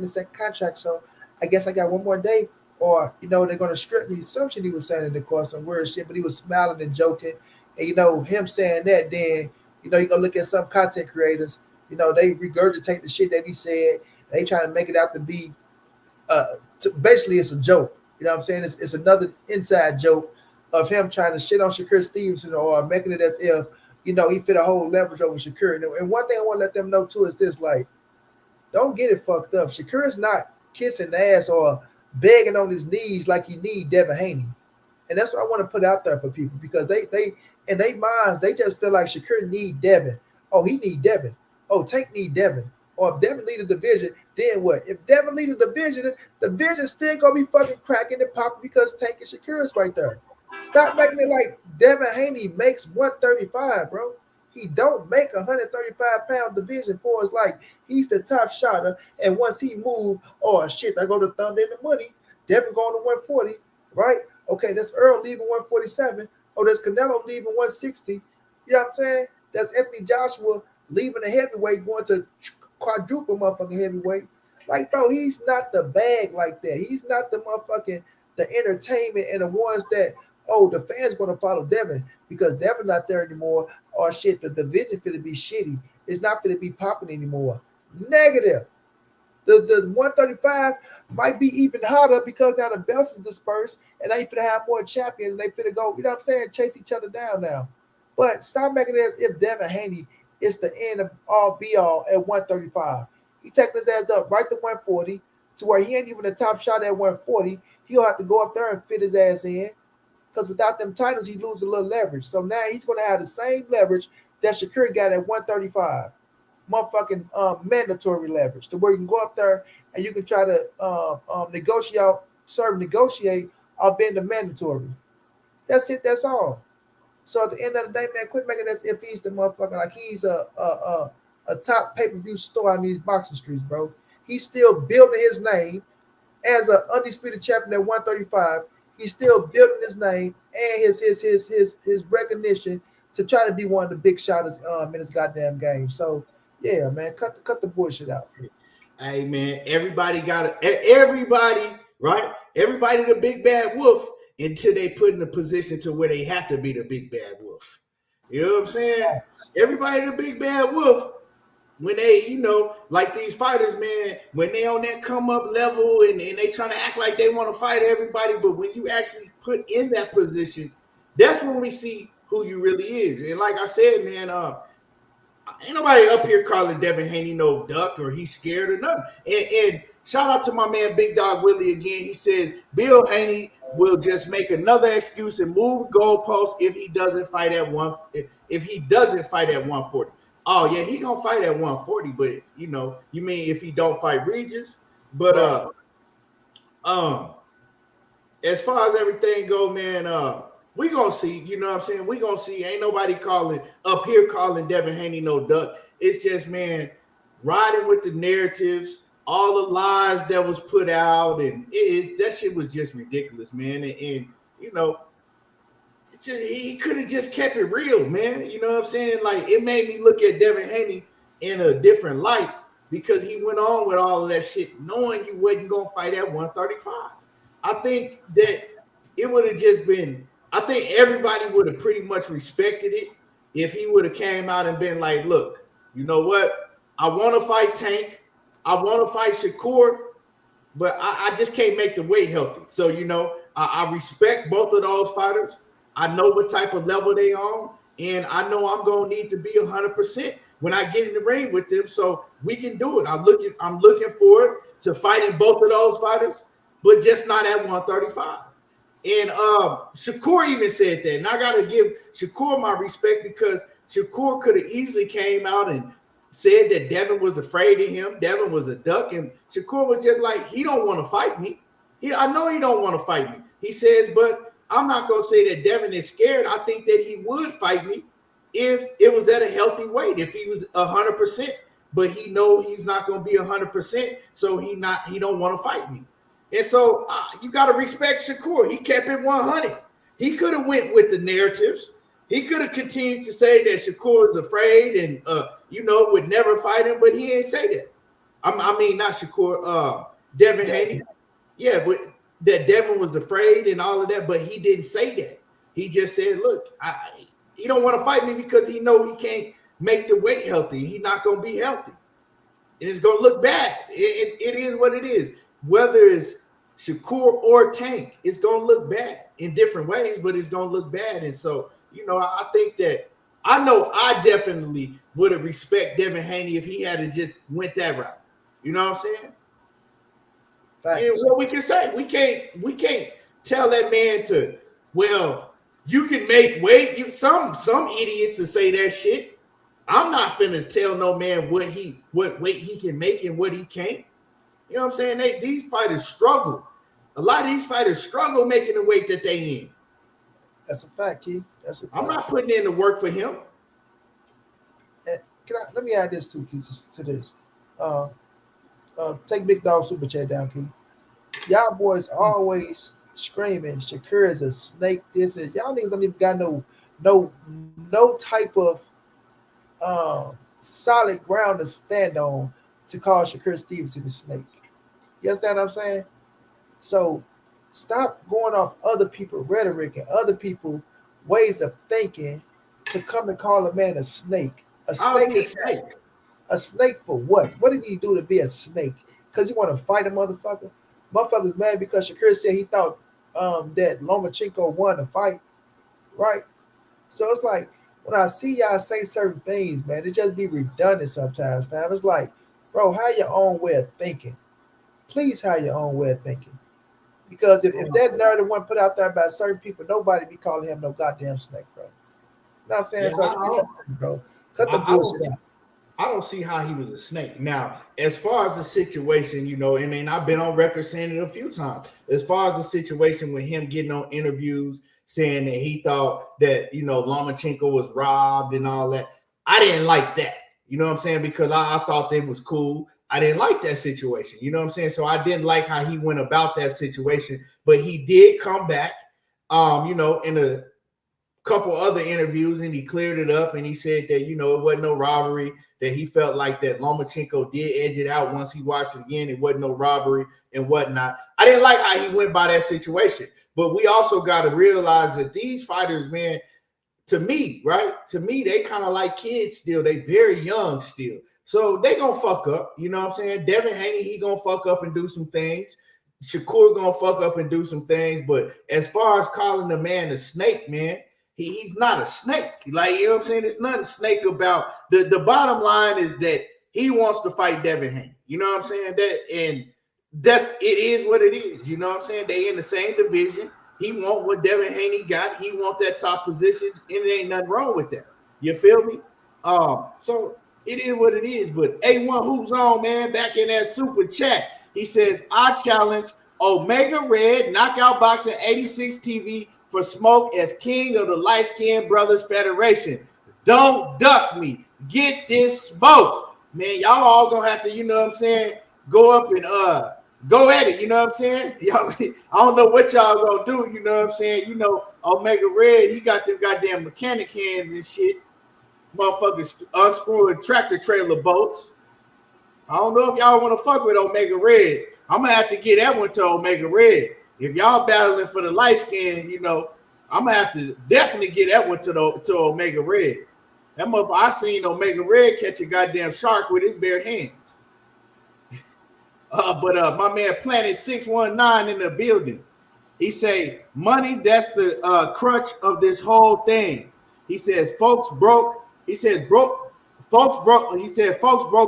second contract. So I guess I got one more day. Or, you know, they're going to script me. Some shit he was saying in the course, some weird shit, but he was smiling and joking. And, you know, him saying that, then, you know, you go look at some content creators, you know, they regurgitate the shit that he said. They trying to make it out to be, basically it's a joke. You know what I'm saying? It's another inside joke of him trying to shit on Shakur Stevenson or making it as if, you know, he fit a whole leverage over Shakur. And one thing I want to let them know, too, is this, like, don't get it fucked up. Shakur is not kissing the ass or begging on his knees like he need Devin Haney. And that's what I want to put out there for people, because they in their minds, they just feel like Shakur need Devin. Oh, he need Devin. Oh, Tank need Devin. Or if Devin lead the division, then what? If Devin lead the division still gonna be fucking cracking and popping because Tank and Shakur is right there. Stop making it like Devin Haney makes 135, bro. He don't make a 135-pound division for us. Like, he's the top shotter, and once he move, oh shit, I go to Thunder in the money. Devin going to 140, right? Okay, that's Earl leaving 147. Oh, there's Canelo leaving 160. You know what I'm saying? That's Anthony Joshua leaving the heavyweight, going to quadruple motherfucking heavyweight. Like, bro, he's not the bag like that. He's not the motherfucking the entertainment and the ones that, oh, the fans gonna follow Devin because Devin not there anymore. Or shit, the division finna be shitty. It's not finna be popping anymore. Negative. The 135 might be even hotter because now the belts is dispersed and they finna have more champions and they finna go, you know what I'm saying, chase each other down now. But stop making it as if Devin Haney is the end of all be all at 135. He taking his ass up right to 140 to where he ain't even the top shot at 140. He'll have to go up there and fit his ass in because without them titles, he loses a little leverage. So now he's going to have the same leverage that Shakur got at 135. Motherfucking mandatory leverage to where you can go up there and you can try to negotiate or bend the mandatory. That's it. That's all. So at the end of the day, man, quit making that if he's the motherfucker like he's a top pay-per-view star on these boxing streets, bro. He's still building his name as an undisputed champion at 135. He's still building his name and his recognition to try to be one of the big shotters in his goddamn game. So yeah, man, cut the bullshit out. Hey man, everybody right? Everybody the big bad wolf until they put in a position to where they have to be the big bad wolf. You know what I'm saying? Everybody the big bad wolf when they, like these fighters, man, when they on that come up level and they trying to act like they want to fight everybody, but when you actually put in that position, that's when we see who you really is. And like I said, man, ain't nobody up here calling Devin Haney no duck or he's scared or nothing. And shout out to my man Big Dog Willie again. He says Bill Haney will just make another excuse and move goalposts if he doesn't fight at 140. Oh yeah, he gonna fight at 140, but you mean if he don't fight Regis? But as far as everything go, man, we gonna see, you know what I'm saying? We gonna see. Ain't nobody calling Devin Haney no duck. It's just, man, riding with the narratives, all the lies that was put out, and that shit was just ridiculous, man. And he could have just kept it real, man. You know what I'm saying? Like, it made me look at Devin Haney in a different light because he went on with all of that shit, knowing he wasn't gonna fight at 135. I think that it would have just been. I think everybody would have pretty much respected it if he would have came out and been like, look, you know what? I want to fight Tank. I want to fight Shakur, but I just can't make the weight healthy. So, I respect both of those fighters. I know what type of level they on, and I know I'm going to need to be 100% when I get in the ring with them so we can do it. I'm looking forward to fighting both of those fighters, but just not at 135. And Shakur even said that. And I got to give Shakur my respect because Shakur could have easily came out and said that Devin was afraid of him. Devin was a duck. And Shakur was just like, he don't want to fight me. I know he don't want to fight me. He says, but I'm not going to say that Devin is scared. I think that he would fight me if it was at a healthy weight, if he was 100%. But he know he's not going to be 100%, so he don't want to fight me. And so you got to respect Shakur. He kept it 100. He could have went with the narratives. He could have continued to say that Shakur is afraid and, would never fight him, but he ain't say that. I mean, not Shakur, Devin Haney. Yeah, but that Devin was afraid and all of that, but he didn't say that. He just said, look, he don't want to fight me because he know he can't make the weight healthy. He's not going to be healthy. And it's going to look bad. It is what it is. Whether it's Shakur or Tank, it's going to look bad in different ways, but it's going to look bad. And so, I think that I definitely would have respect Devin Haney if he had to just went that route. You know what I'm saying? And what we can say, we can't tell that man to, well, you can make weight. Some idiots to say that shit. I'm not finna tell no man what weight he can make and what he can't. You know what I'm saying? These fighters struggle. A lot of these fighters struggle making the weight that they in. That's a fact, Key. I'm not putting in the work for him. Let me add this too, Key, to this. Take Big Dog Super Chat down, Key. Y'all boys always screaming, Shakur is a snake. This is y'all niggas don't even got no type of solid ground to stand on to call Shakur Stevenson a snake. You understand what I'm saying? So stop going off other people's rhetoric and other people's ways of thinking to come and call a man a snake. A I'll be a snake. snake. A snake for what? What did he do to be a snake? Because he want to fight a motherfucker? Motherfucker's mad because Shakur said he thought that Lomachenko won the fight, right? So it's like when I see y'all say certain things, man, it just be redundant sometimes, fam. It's like, bro, have your own way of thinking. Please have your own way of thinking. Because if that narrative wasn't put out there by certain people, nobody be calling him no goddamn snake, bro. You know what I'm saying? Yeah, So, bro, cut the bullshit out. I don't see how he was a snake. Now, as far as the situation, you know, and then I've been on record saying it a few times. As far as the situation with him getting on interviews saying that he thought that, you know, Lomachenko was robbed and all that, I didn't like that. You know what I'm saying? Because I thought they was cool. I didn't like that situation. You know what I'm saying? So I didn't like how he went about that situation. But he did come back, you know, in a couple other interviews, and he cleared it up, and he said that, you know, it wasn't no robbery, that he felt like that Lomachenko did edge it out once he watched it again. It wasn't no robbery and whatnot. I didn't like how he went by that situation. But we also got to realize that these fighters, man, to me, right? To me, they kind of like kids still. They very young still. So they going to fuck up. You know what I'm saying? Devin Haney, he going to fuck up and do some things. Shakur going to fuck up and do some things. But as far as calling the man a snake, man, he's not a snake. Like, you know what I'm saying? There's nothing snake about. The bottom line is that he wants to fight Devin Haney. You know what I'm saying? It is what it is. You know what I'm saying? They in the same division. He want what Devin Haney got. He want that top position, and it ain't nothing wrong with that. You feel me? So it is what it is. But A1 Hoops on, man, back in that super chat. He says, I challenge Omega Red, Knockout Boxing 86 TV for smoke as king of the Light Skinned Brothers Federation. Don't duck me. Get this smoke. Man, y'all all gonna have to, you know what I'm saying, go up and go at it, you know what I'm saying? Y'all, I don't know what y'all gonna do, you know what I'm saying? You know, Omega Red, he got them goddamn mechanic hands and shit. Motherfuckers unscrewing tractor trailer boats. I don't know if y'all want to fuck with Omega Red. I'm gonna have to get that one to Omega Red. If y'all battling for the light skin, you know, I'm gonna have to definitely get that one to Omega Red. That motherfucker, I seen Omega Red catch a goddamn shark with his bare hands. But my man Planet 619 in the building. He say, money, that's the crutch of this whole thing. He says, folks broke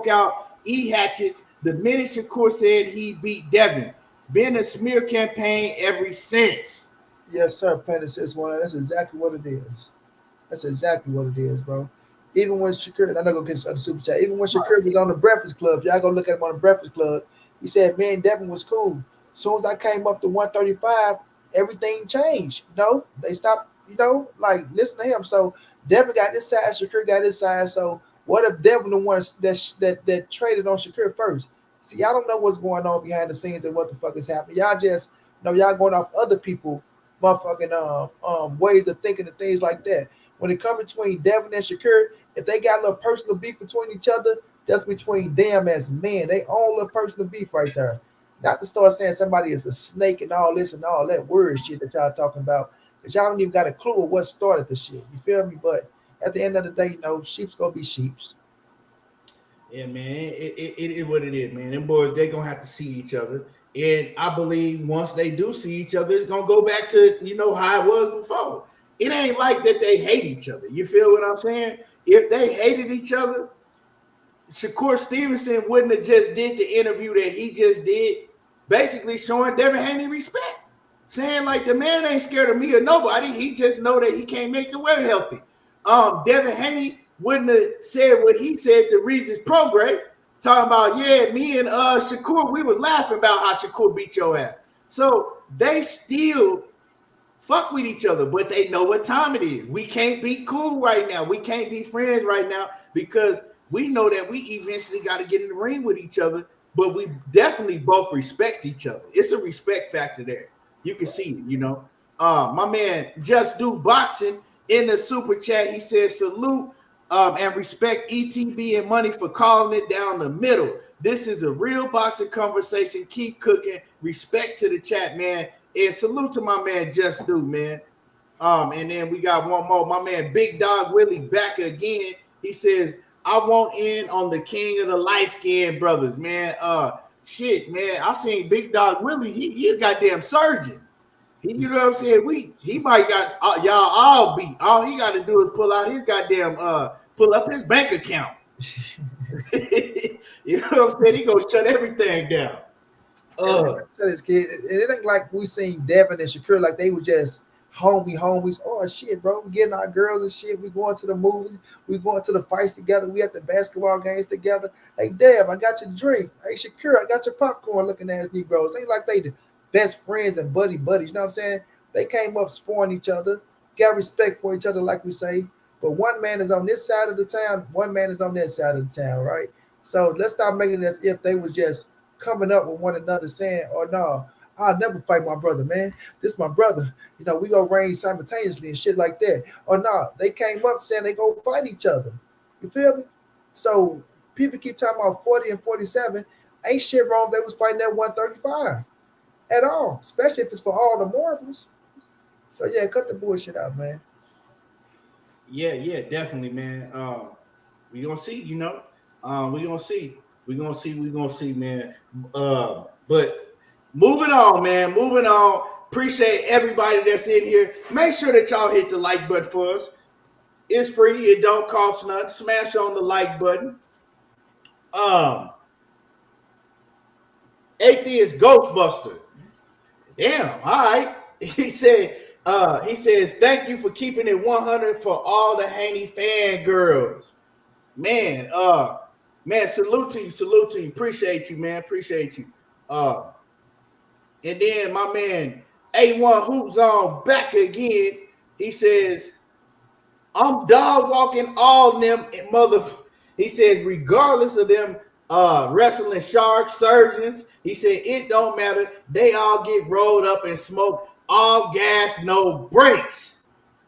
out e-hatchets the minute Shakur said he beat Devin. Been a smear campaign ever since. Yes, sir, Planet 619. That's exactly what it is. That's exactly what it is, bro. Even when Shakur, and I'm not gonna get the super chat. Even when Shakur was on the Breakfast Club, y'all go look at him on the Breakfast Club. He said, "Me and Devin was cool. As soon as I came up to 135, everything changed. You know, they stopped. You know, like listen to him. So Devin got his side, Shakur got his side. So what if Devin the one that traded on Shakur first? See, y'all don't know what's going on behind the scenes and what the fuck is happening. Y'all just know y'all going off other people, motherfucking ways of thinking and things like that. When it comes between Devin and Shakur, if they got a little personal beef between each other, that's between them as men. They own a little personal beef right there. Not to start saying somebody is a snake and all this and all that word shit that y'all talking about, because y'all don't even got a clue of what started the shit. You feel me? But at the end of the day, you know, sheep's gonna be sheep's. Yeah, man, it is what it is, man. Them boys, they gonna have to see each other. And I believe once they do see each other, it's gonna go back to, you know, how it was before. It ain't like that they hate each other. You feel what I'm saying? If they hated each other, Shakur Stevenson wouldn't have just did the interview that he just did, basically showing Devin Haney respect. Saying like the man ain't scared of me or nobody. He just know that he can't make the weight healthy. Devin Haney wouldn't have said what he said to Regis Prograde, talking about, yeah, me and Shakur, we was laughing about how Shakur beat your ass. So they still fuck with each other, but they know what time it is. We can't be cool right now. We can't be friends right now because we know that we eventually got to get in the ring with each other, but we definitely both respect each other. It's a respect factor there. You can see it, you know. My man Just Do Boxing in the super chat, he says salute and respect ETB and Money for calling it down the middle. This is a real boxing conversation. Keep cooking. Respect to the chat, man. And salute to my man Just Do, man. And then we got one more. My man Big Dog Willie back again. He says, I want in on the king of the light-skinned brothers, man. Shit, man. I seen Big Dog Willie. He a goddamn surgeon. You know what I'm saying? He might got y'all all beat. All he got to do is pull out his goddamn pull up his bank account. You know what I'm saying? He gonna shut everything down. This kid, it ain't like we seen Devin and Shakur like they were just homies. Oh shit, bro, we getting our girls and shit. We going to the movies. We going to the fights together. We at the basketball games together. Hey, Dev, I got your drink. Hey, Shakur, I got your popcorn. Looking ass Negroes. Ain't like they the best friends and buddies. You know what I'm saying? They came up spoiling each other, got respect for each other, like we say. But one man is on this side of the town, one man is on that side of the town, right? So let's stop making this if they was just coming up with one another saying, oh no, I'll never fight my brother, man. This my brother. You know, we gonna reign simultaneously and shit like that. Or no, they came up saying they gonna fight each other. You feel me? So people keep talking about 40 and 47. Ain't shit wrong if they was fighting at 135 at all, especially if it's for all the marbles. So yeah, cut the bullshit out, man. Yeah, definitely, man. We gonna see, you know. We gonna see, man. But moving on, man. Moving on. Appreciate everybody that's in here. Make sure that y'all hit the like button for us. It's free. It don't cost nothing. Smash on the like button. Atheist Ghostbuster. Damn. All right. He says, thank you for keeping it 100 for all the Haney fangirls. Man, salute to you. Appreciate you, man. Appreciate you. And then my man A1 Hoops on back again. He says, I'm dog walking all them mother. He says, regardless of them wrestling sharks, surgeons, he said it don't matter. They all get rolled up and smoked. All gas, no brakes.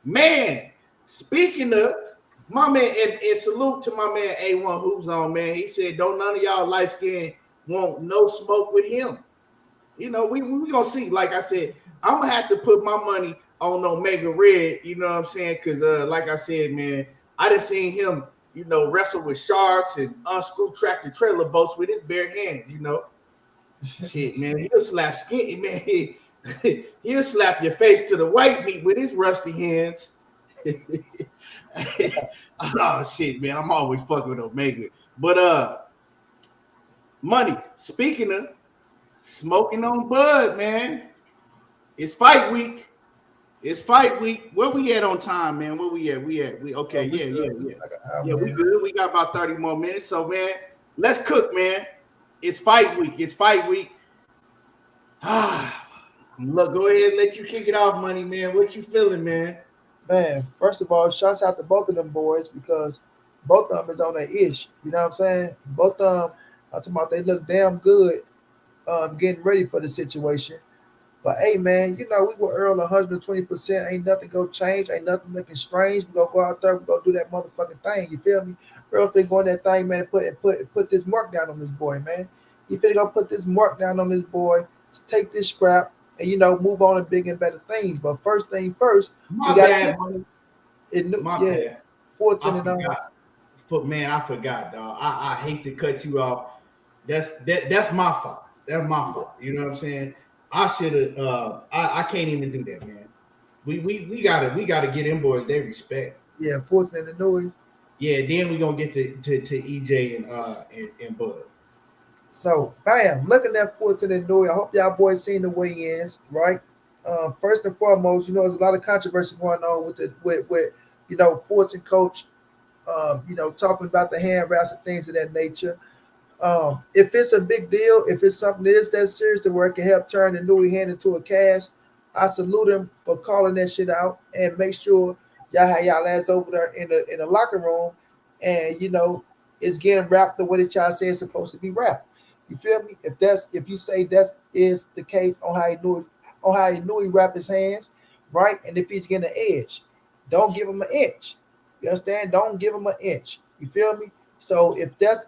Man, speaking of my man, and salute to my man A1 Hoops on, man. He said, don't none of y'all light skin want no smoke with him. You know, we gonna see. Like I said, I'm gonna have to put my money on Omega Red, you know what I'm saying? Because like I said, man, I done seen him, you know, wrestle with sharks and unscrew tractor trailer boats with his bare hands, you know. Shit, man, he'll slap skin, man. He'll slap your face to the white meat with his rusty hands. Oh shit, man, I'm always fucking with Omega. But Money, speaking of smoking on bud, man, it's fight week. Where we at on time, man? Where we at? We okay, yeah, we good. We got about 30 more minutes. So, man, let's cook, man. It's fight week. Look, go ahead and let you kick it off, Money, man. What you feeling, man? Man, first of all, shouts out to both of them boys because both of them is on their ish. You know what I'm saying? Both of them, I'm talking about they look damn good getting ready for the situation. But hey, man, you know, we were Earl 120%. Ain't nothing gonna change. Ain't nothing looking strange. We gonna go out there. We gonna do that motherfucking thing. You feel me? Earl finna go on that thing, man, and put this mark down on this boy, man. He finna go put this mark down on this boy. Let's take this scrap and, you know, move on to bigger and better things. But first thing first, my bad, bad. 14 and 0. Man, I forgot, dog. I hate to cut you off. That's my fault. That's my fault. You know what I'm saying? I should have. I can't even do that, man. We gotta get them boys their respect. Yeah, 14 and Inoue. Yeah, then we gonna get to EJ and Bud. So, bam, looking at Fulton and Inoue. I hope y'all boys seen the weigh-ins, right? First and foremost, you know, there's a lot of controversy going on with you know, Fulton coach, you know, talking about the hand wraps and things of that nature. If it's a big deal, if it's something that is that serious to where it can help turn the Inoue hand into a cast, I salute him for calling that shit out and make sure y'all have y'all ass over there in the locker room and, you know, it's getting wrapped the way that y'all say it's supposed to be wrapped. You feel me? If you say that is the case on on how Inoue wrap his hands, right? And if he's getting an edge, don't give him an inch. You understand? Don't give him an inch. You feel me? So if that's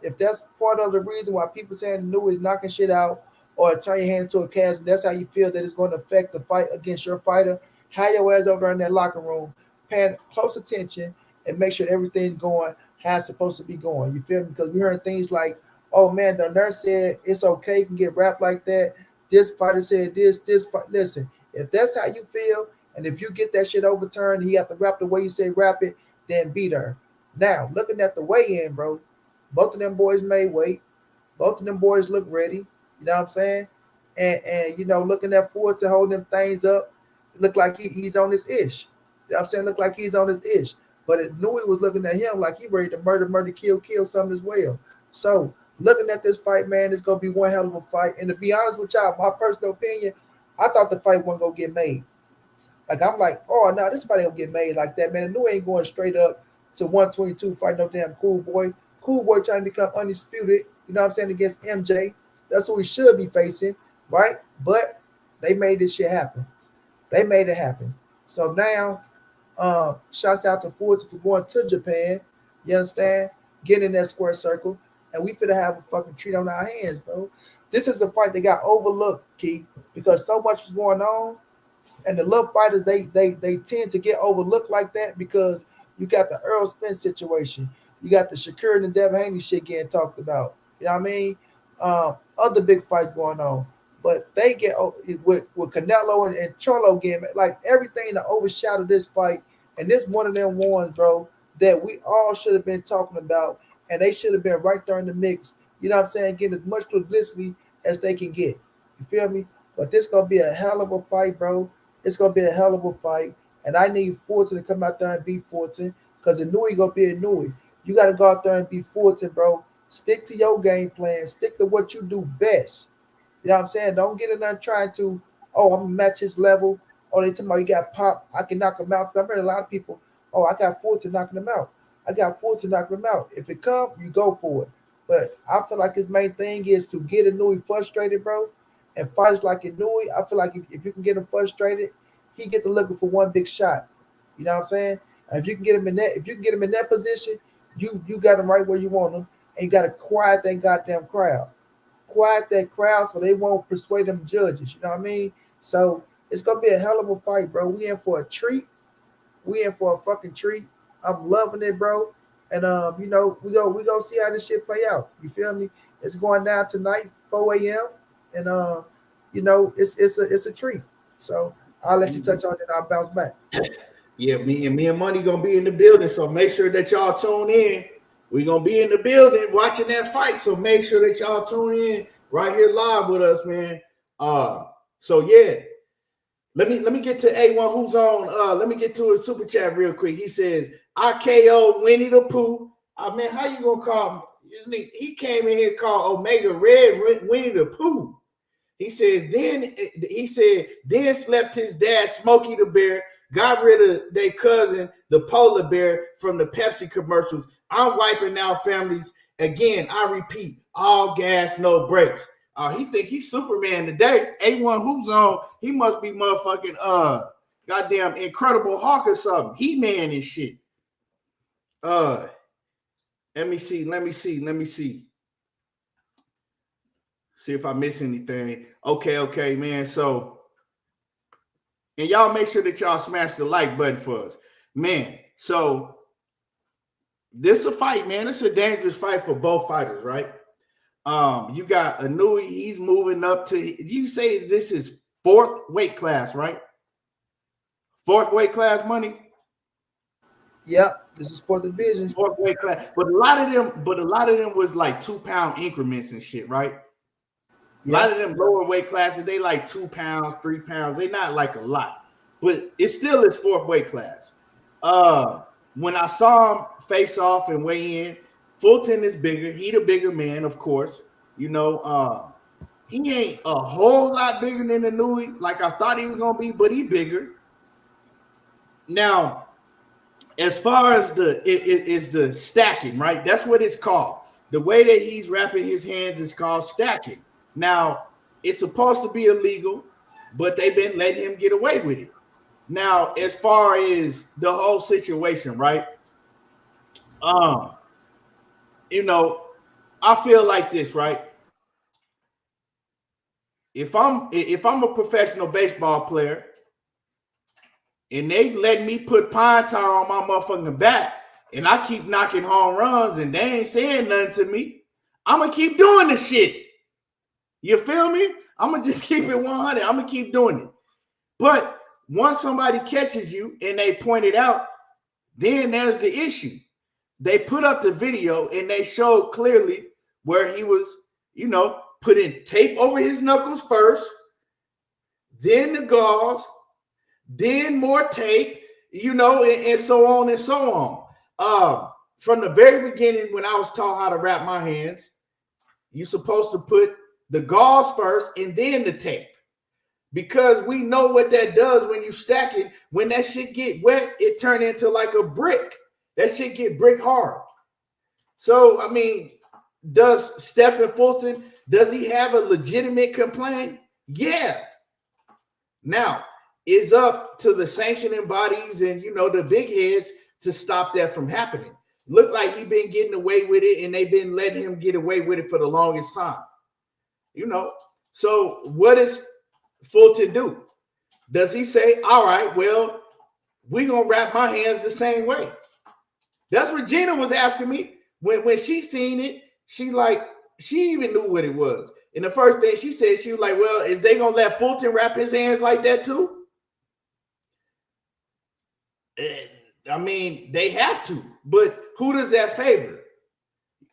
part of the reason why people saying Inoue is knocking shit out or turn your hand into a cast, that's how you feel that it's going to affect the fight against your fighter. Have your ass over there in that locker room, paying close attention and make sure everything's going how it's supposed to be going. You feel me? Because we heard things like, oh man, the nurse said it's okay, you can get wrapped like that. This fighter said this fight. Listen, if that's how you feel, and if you get that shit overturned, he have to wrap the way you say wrap it, then be there. Now, looking at the weigh-in, bro, both of them boys made weight. Both of them boys look ready. You know what I'm saying? And you know, looking at Ford to hold them things up, look like he's on his ish. You know what I'm saying? Look like he's on his ish. But it knew he was looking at him like he ready to murder, kill something as well. So looking at this fight, man, it's gonna be one hell of a fight. And to be honest with y'all, my personal opinion, I thought the fight wasn't gonna get made. Like I'm like, oh no, this fight ain't gonna get made like that, man. Inoue ain't going straight up to 122 fight no damn cool boy. Cool boy trying to become undisputed, you know what I'm saying, against MJ. That's who he should be facing, right? But they made this shit happen. They made it happen. So now, shouts out to Fulton for going to Japan. You understand? Getting in that square circle. And we finna have a fucking treat on our hands, bro. This is a fight that got overlooked, Key, because so much was going on. And the little fighters, they tend to get overlooked like that because you got the Errol Spence situation. You got the Shakur and Devin Haney shit getting talked about. You know what I mean? Other big fights going on. But they get with Canelo and Charlo getting like everything to overshadow this fight. And this one of them ones, bro, that we all should have been talking about. And they should have been right there in the mix. You know what I'm saying? Getting as much publicity as they can get. You feel me? But this going to be a hell of a fight, bro. It's going to be a hell of a fight. And I need Fulton to come out there and beat Fulton because Inoue going to be Inoue. You got to go out there and beat Fulton, bro. Stick to your game plan. Stick to what you do best. You know what I'm saying? Don't get in there trying to, oh, I'm going to match his level. Oh, they talking about you got pop. I can knock him out. Because I've heard a lot of people, oh, I got Fulton knocking him out. I got Fulton knocking him out. If it comes, you go for it. But I feel like his main thing is to get Inoue frustrated, bro. And fights like Inoue, I feel like if you can get him frustrated, he get to looking for one big shot. You know what I'm saying? And if you can get him in that position, you got him right where you want him, and you got to quiet that goddamn crowd. Quiet that crowd so they won't persuade them judges. You know what I mean? So it's gonna be a hell of a fight, bro. We in for a treat. We in for a fucking treat. I'm loving it, bro. And you know, we go see how this shit play out. You feel me? It's going down tonight, 4 a.m. And you know, it's a treat. So I'll let you touch on it and I'll bounce back. Yeah, me and Money gonna be in the building. So make sure that y'all tune in. We're gonna be in the building watching that fight. So make sure that y'all tune in right here live with us, man. So yeah. Let me get to A1 who's on. Let me get to a super chat real quick. He says, RKO Winnie the Pooh. Man, how you gonna call him? He came in here called Omega Red Winnie the Pooh. He says, then slept his dad, Smokey the Bear, got rid of their cousin, the polar bear, from the Pepsi commercials. I'm wiping out families. Again, I repeat, all gas, no brakes. He think he's Superman today. A1 who's on, he must be motherfucking goddamn Incredible Hulk or something. He-Man and shit. Let me see. See if I miss anything. Okay, man. So, and y'all make sure that y'all smash the like button for us. Man, so this is a fight, man. It's a dangerous fight for both fighters, right? You got Inoue, he's moving up to, you say this is fourth weight class, right? Fourth weight class, Money? Yep, this is for the division. Fourth weight class. But a lot of them was like 2 pound increments and shit, right? Yep. A lot of them lower weight classes, they like 2 pounds, 3 pounds. They not like a lot, but it still is fourth weight class. When I saw him face off and weigh in, Fulton is bigger. He the bigger man, of course. You know, he ain't a whole lot bigger than Inoue, like I thought he was gonna be, but he bigger. Now, as far as the stacking, right? That's what it's called. The way that he's wrapping his hands is called stacking. Now, it's supposed to be illegal. but they've been letting him get away with it. Now, as far as the whole situation, right? You know, I feel like this, right? If I'm a professional baseball player and they let me put pine tar on my motherfucking bat and I keep knocking home runs and they ain't saying nothing to me, I'm gonna keep doing the shit. You feel me? I'm gonna just keep it 100. I'm gonna keep doing it. But once somebody catches you and they point it out, then there's the issue. They put up the video and they showed clearly where he was, you know, putting tape over his knuckles first, then the gauze, then more tape, you know, and so on and so on. From the very beginning, when I was taught how to wrap my hands, you're supposed to put the gauze first and then the tape. Because we know what that does when you stack it. When that shit get wet, it turn into like a brick. That shit get brick hard. So, I mean, does Stephen Fulton, does he have a legitimate complaint? Yeah. Now, it's up to the sanctioning bodies and, you know, the big heads to stop that from happening. Look like he been getting away with it and they've been letting him get away with it for the longest time. You know, so what does Fulton do? Does he say, all right, well, we're going to wrap my hands the same way? That's what Gina was asking me. When she seen it, she even knew what it was. And the first thing she said, she was like, well, is they going to let Fulton wrap his hands like that too? I mean, they have to. But who does that favor?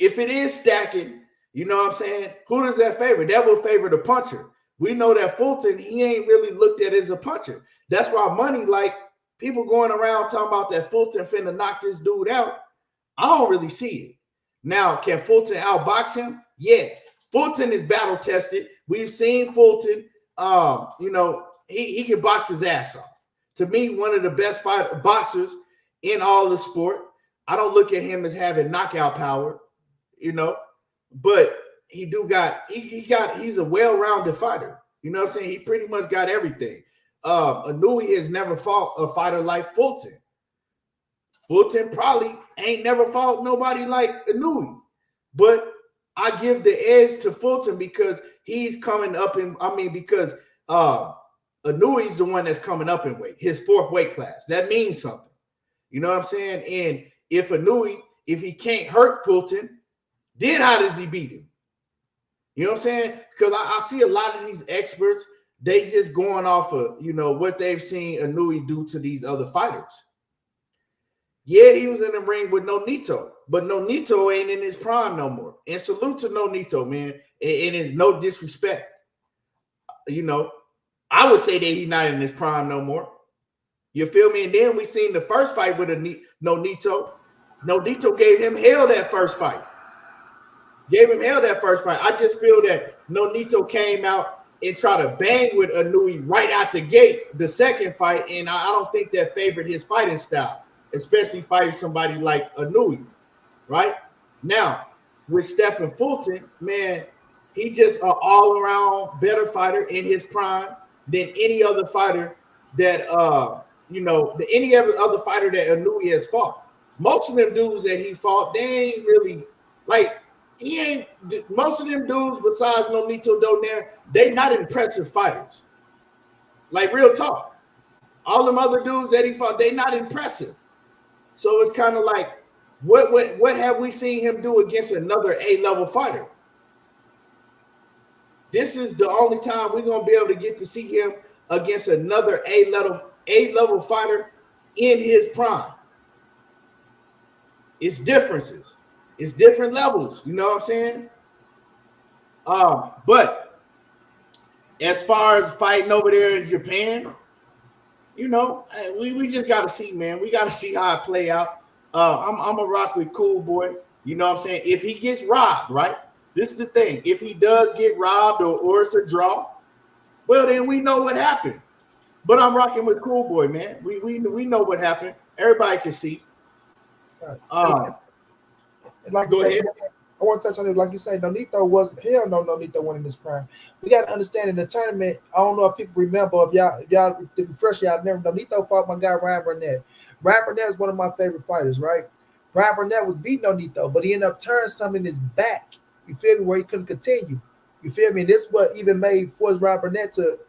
If it is stacking, you know what I'm saying? Who does that favor? That will favor the puncher. We know that Fulton, he ain't really looked at as a puncher. That's why money, like people going around talking about that Fulton finna knock this dude out. I don't really see it. Now, can Fulton outbox him? Yeah. Fulton is battle tested. We've seen Fulton, you know, he can box his ass off. To me, one of the best boxers in all the sport. I don't look at him as having knockout power, you know, but he's a well-rounded fighter. You know what I'm saying? He pretty much got everything. Inoue has never fought a fighter like Fulton. Fulton probably ain't never fought nobody like Inoue. But I give the edge to Fulton because he's coming up because Inoue's the one that's coming up in weight, his fourth weight class. That means something. You know what I'm saying? And if Inoue, if he can't hurt Fulton, then how does he beat him? You know what I'm saying? Because I see a lot of these experts, they just going off of, you know, what they've seen Inoue do to these other fighters. Yeah, he was in the ring with Nonito, but Nonito ain't in his prime no more. And salute to Nonito, man. And it's no disrespect. You know, I would say that he's not in his prime no more. You feel me? And then we seen the first fight with Nonito. Nonito gave him hell that first fight. I just feel that Nonito came out and tried to bang with Inoue right out the gate the second fight, and I don't think that favored his fighting style, especially fighting somebody like Inoue, right? Now, with Stephen Fulton, man, he just an all-around better fighter in his prime than any other fighter that, any other fighter that Inoue has fought. Most of them dudes that he fought, they ain't really, most of them dudes besides Nonito Donaire, they not impressive fighters. Like, real talk. All them other dudes that he fought, they not impressive. So it's kind of like, what have we seen him do against another A-level fighter? This is the only time we're going to be able to get to see him against another A-level fighter in his prime. It's differences. It's different levels. You know what I'm saying? But as far as fighting over there in Japan, you know, we just got to see, man. We got to see how it play out. I'm a rock with Cool Boy. You know what I'm saying? If he gets robbed, right? This is the thing. If he does get robbed or it's a draw, well, then we know what happened. But I'm rocking with Cool Boy, man. We know what happened. Everybody can see. Like Go ahead. I want to touch on it, like you say, Nonito wasn't hell no Nonito winning this prime. We got to understand in the tournament. I don't know if people remember, if refresh y'all remember, Nonito fought my guy Ryan Burnett. Ryan Burnett is one of my favorite fighters, right? Ryan Burnett was beating Nonito, but he ended up turning something in his back. You feel me? Where he couldn't continue. You feel me? And this what even forced Ryan Burnett to,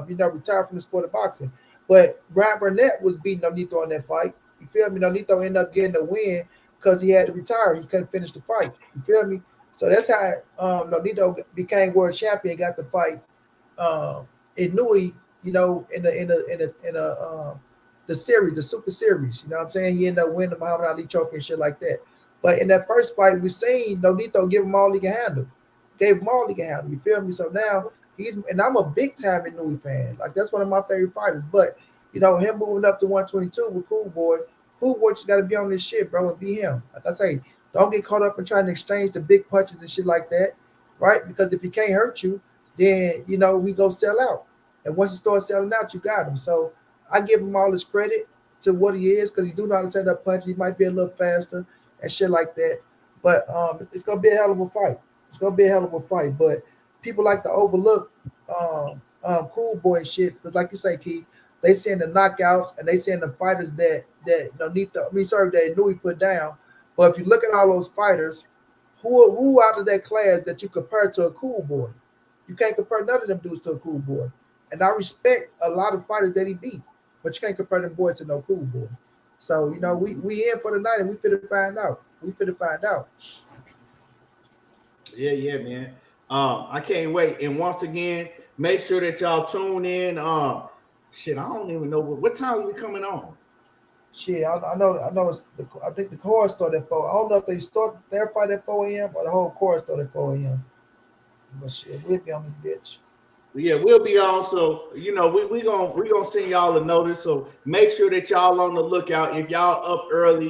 retire from the sport of boxing. But Ryan Burnett was beating Nonito in that fight. You feel me? Nonito ended up getting the win because he had to retire. He couldn't finish the fight. You feel me? So that's how Nonito became world champion. Got the fight Inoue, the series, the super series. You know what I'm saying? He ended up winning the Muhammad Ali trophy and shit like that. But in that first fight, we seen Nonito give him all he can handle. Gave him all he can handle. You feel me? So now I'm a big time Inoue fan. Like that's one of my favorite fighters. But him moving up to 122 with Cool Boy just got to be on this shit, bro, and be him. Like I say, don't get caught up in trying to exchange the big punches and shit like that, right? Because if he can't hurt you, then he go sell out. And once he starts selling out, you got him. So I give him all his credit to what he is because he do know how to set up punches. He might be a little faster and shit like that. But it's gonna be a hell of a fight. It's gonna be a hell of a fight. But people like to overlook Cool Boy and shit because, like you say, Keith, they seeing the knockouts and they seeing the fighters that Inoue put down. But if you look at all those fighters, who out of that class that you compare to a Cool Boy? You can't compare none of them dudes to a Cool Boy. And I respect a lot of fighters that he beat, but you can't compare them boys to no Cool Boy. So we in for the night and we finna find out. Yeah, man. I can't wait. And once again, make sure that y'all tune in. I don't even know what time are we coming on. Shit, I know. I think the chorus started at 4. I don't know if they start their fight at 4 a.m. or the whole chorus started at 4 a.m. But shit, we'll be on this bitch. Yeah, we'll be on. So we gonna send y'all a notice. So make sure that y'all on the lookout. If y'all up early,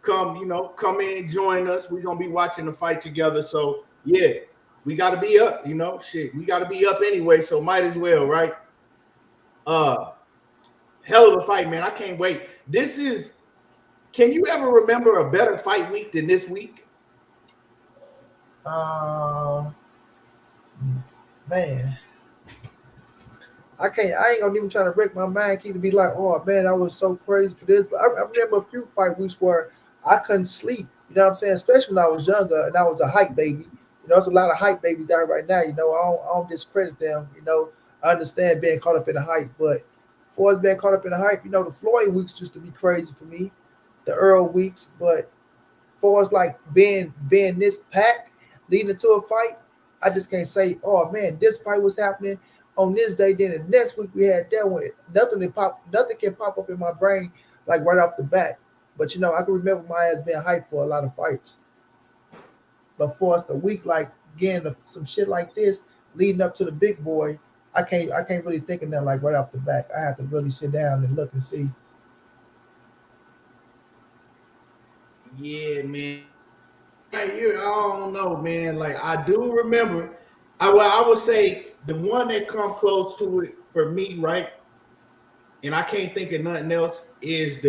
come in, join us. We're gonna be watching the fight together. So yeah, we gotta be up. We gotta be up anyway. So might as well, right? Hell of a fight, man. I can't wait. Can you ever remember a better fight week than this week? Man. I ain't gonna even try to break my mind, keep to be like, oh man, I was so crazy for this. But I remember a few fight weeks where I couldn't sleep. You know what I'm saying? Especially when I was younger and I was a hype baby. There's a lot of hype babies out right now. I don't discredit them. I understand being caught up in the hype, but for us being caught up in the hype, the Floyd weeks used to be crazy for me, the Earl weeks. But for us like being this packed leading into a fight, I just can't say, oh man, this fight was happening on this day. Then the next week we had that one. Nothing can pop up in my brain like right off the bat. But I can remember my ass being hyped for a lot of fights. But for us the week like again some shit like this leading up to the big boy, I can't really think of that like right off the bat. I have to really sit down and look and see. Yeah, man. Right here, I don't know, man. Like I do remember, I would say the one that come close to it for me, right? And I can't think of nothing else is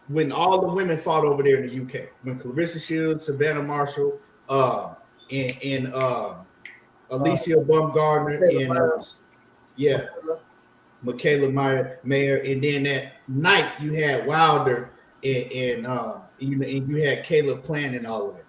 when all the women fought over there in the UK. When Clarissa Shields, Savannah Marshall, and Alicia Baumgardner, and Michaela Mayer, and then that night you had Wilder and you had Caleb Plant and all of that.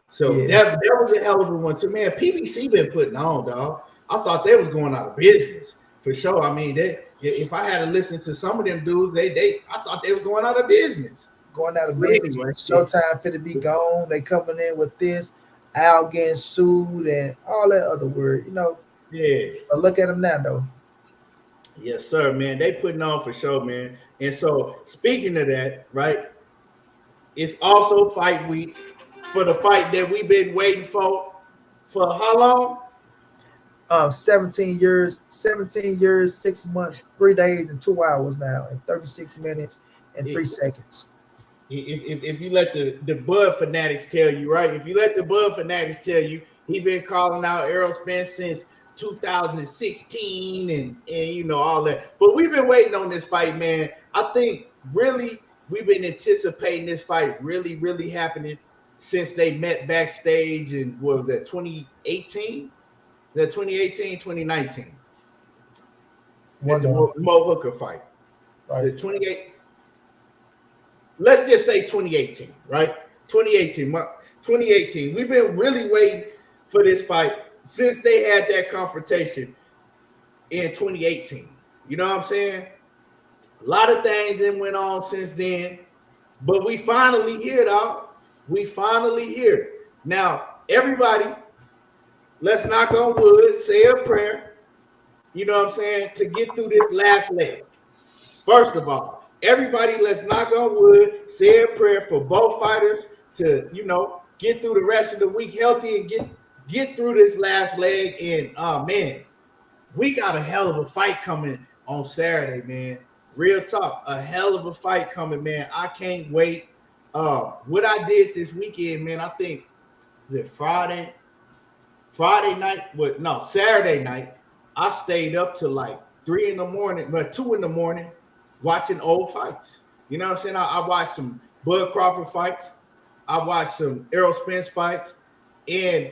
So that was a hell of a one. So man, PBC been putting on, dog. I thought they was going out of business for sure. I mean, if I had to listen to some of them dudes, I thought they were going out of business. Anyway, Showtime finna be gone. They coming in with this, Al getting sued and all that other word, Yeah. But look at them now, though. Yes, sir, man. They putting on for sure, man. And so, speaking of that, right, it's also fight week for the fight that we've been waiting for how long? 17 years, 6 months, 3 days, and 2 hours now, and 36 minutes and 3 seconds. If you let the Bud fanatics tell you, right? If you let the Bud fanatics tell you, he been calling out Errol Spence since 2016 and all that. But we've been waiting on this fight, man. I think really we've been anticipating this fight really, really happening since they met backstage in, what was that, 2018? That 2018, 2019. At the Mo Hooker fight. Right. The 28, let's just say 2018, right? 2018. We've been really waiting for this fight since they had that confrontation in 2018. You know what I'm saying? A lot of things that went on since then, but we finally here, dog. We finally here. Now, everybody, let's knock on wood, say a prayer, you know what I'm saying, to get through this last leg. First of all, everybody, let's knock on wood, say a prayer for both fighters to, you know, get through the rest of the week healthy and get through this last leg. And man, we got a hell of a fight coming on Saturday, man. Real talk, a hell of a fight coming, man. I can't wait. What I did this weekend, man, I think, is it Friday night? What? No, Saturday night. I stayed up to like 3 in the morning, but 2 in the morning, watching old fights. You know what I'm saying? I watched some Bud Crawford fights. I watched some Errol Spence fights, and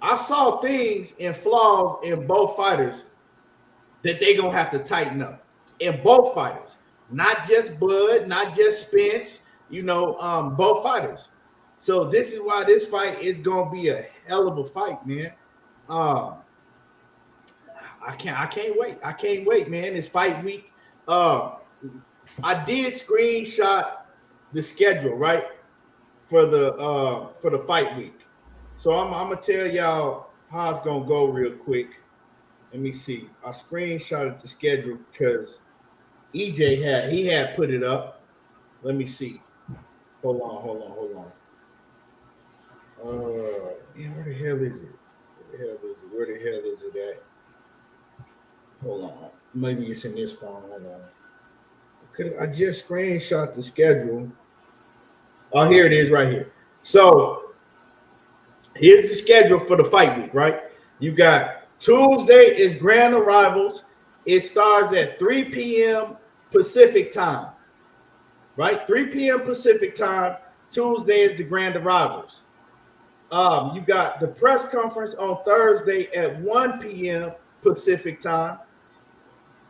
I saw things and flaws in both fighters that they gonna have to tighten up. In both fighters, not just Bud, not just Spence, you know, both fighters. So this is why this fight is gonna be a hell of a fight, man. I can't wait. I can't wait, man. It's fight week. I did screenshot the schedule, right, for the fight week. So I'm gonna tell y'all how it's gonna go real quick. Let me see. I screenshotted the schedule because EJ had put it up. Let me see. Hold on. Man, where the hell is it? Where the hell is it at? Hold on. Maybe it's in this phone. Hold on. I just screenshot the schedule. Oh, here it is right here. So here's the schedule for the fight week, right? You got Tuesday is Grand Arrivals. It starts at 3 p.m. Pacific time, right? 3 p.m. Pacific time. Tuesday is the Grand Arrivals. You got the press conference on Thursday at 1 p.m. Pacific time.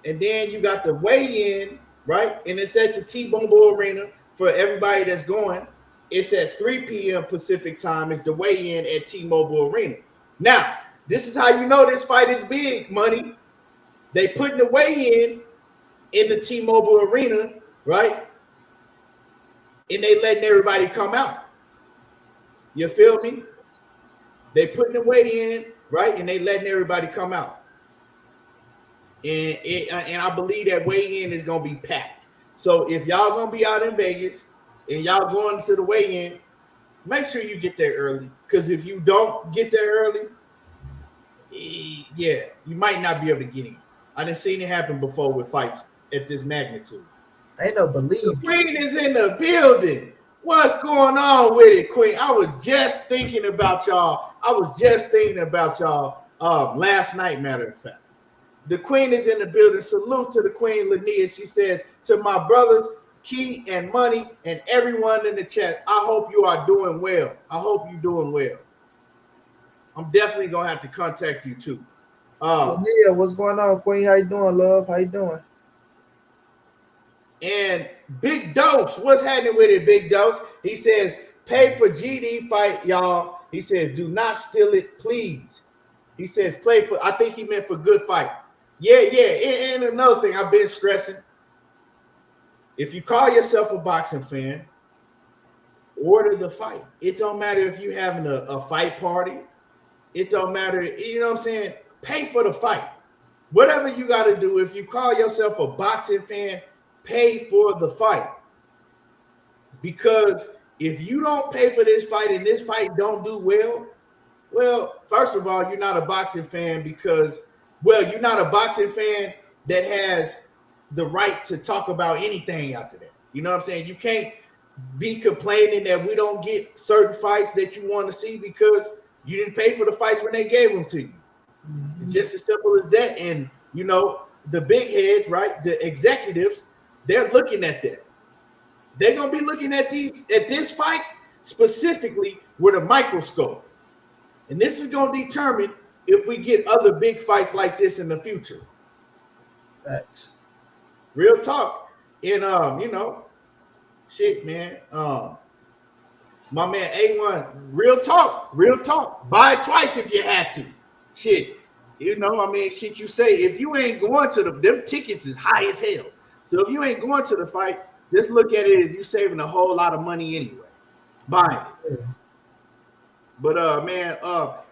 And then you got the weigh-in, right? And it's at the T-Mobile Arena for everybody that's going. It's at 3 p.m. Pacific time. It's the weigh-in at T-Mobile Arena. Now, this is how you know this fight is big, money. They putting the weigh-in the T-Mobile Arena, right? And they letting everybody come out. You feel me? They putting the weigh-in, right? And they letting everybody come out. And I believe that weigh-in is gonna be packed. So if y'all gonna be out in Vegas and y'all going to the weigh-in, make sure you get there early. Because if you don't get there early, yeah, you might not be able to get in. I done seen it happen before with fights at this magnitude. Ain't no believe. The Queen is in the building. What's going on with it, Queen? I was just thinking about y'all. Last night, matter of fact. The Queen is in the building. Salute to the Queen, Lania. She says, to my brothers, Key and Money, and everyone in the chat, I hope you are doing well. I hope you're doing well. I'm definitely going to have to contact you, too. Lania, what's going on, Queen? How you doing, love? How you doing? And Big Dose, what's happening with it, Big Dose? He says, pay for GD fight, y'all. He says, do not steal it, please. He says, play for, I think he meant for good fight. Yeah. And another thing I've been stressing, if you call yourself a boxing fan, order the fight. It don't matter if you're having a fight party. It don't matter, you know what I'm saying? Pay for the fight. Whatever you got to do, if you call yourself a boxing fan, pay for the fight. Because if you don't pay for this fight and this fight don't do well, first of all, you're not a boxing fan because, you're not a boxing fan that has the right to talk about anything after that. You know what I'm saying? You can't be complaining that we don't get certain fights that you want to see because you didn't pay for the fights when they gave them to you. Mm-hmm. It's just as simple as that. And, you know, the big heads, right, the executives, they're looking at that. They're going to be looking at this fight specifically with a microscope. And this is going to determine if we get other big fights like this in the future. Facts. Real talk. And shit, man. My man A1, real talk. Buy it twice if you had to. Shit. Shit you say, if you ain't going to them tickets is high as hell. So if you ain't going to the fight, just look at it as you saving a whole lot of money anyway. Buying it. Yeah. But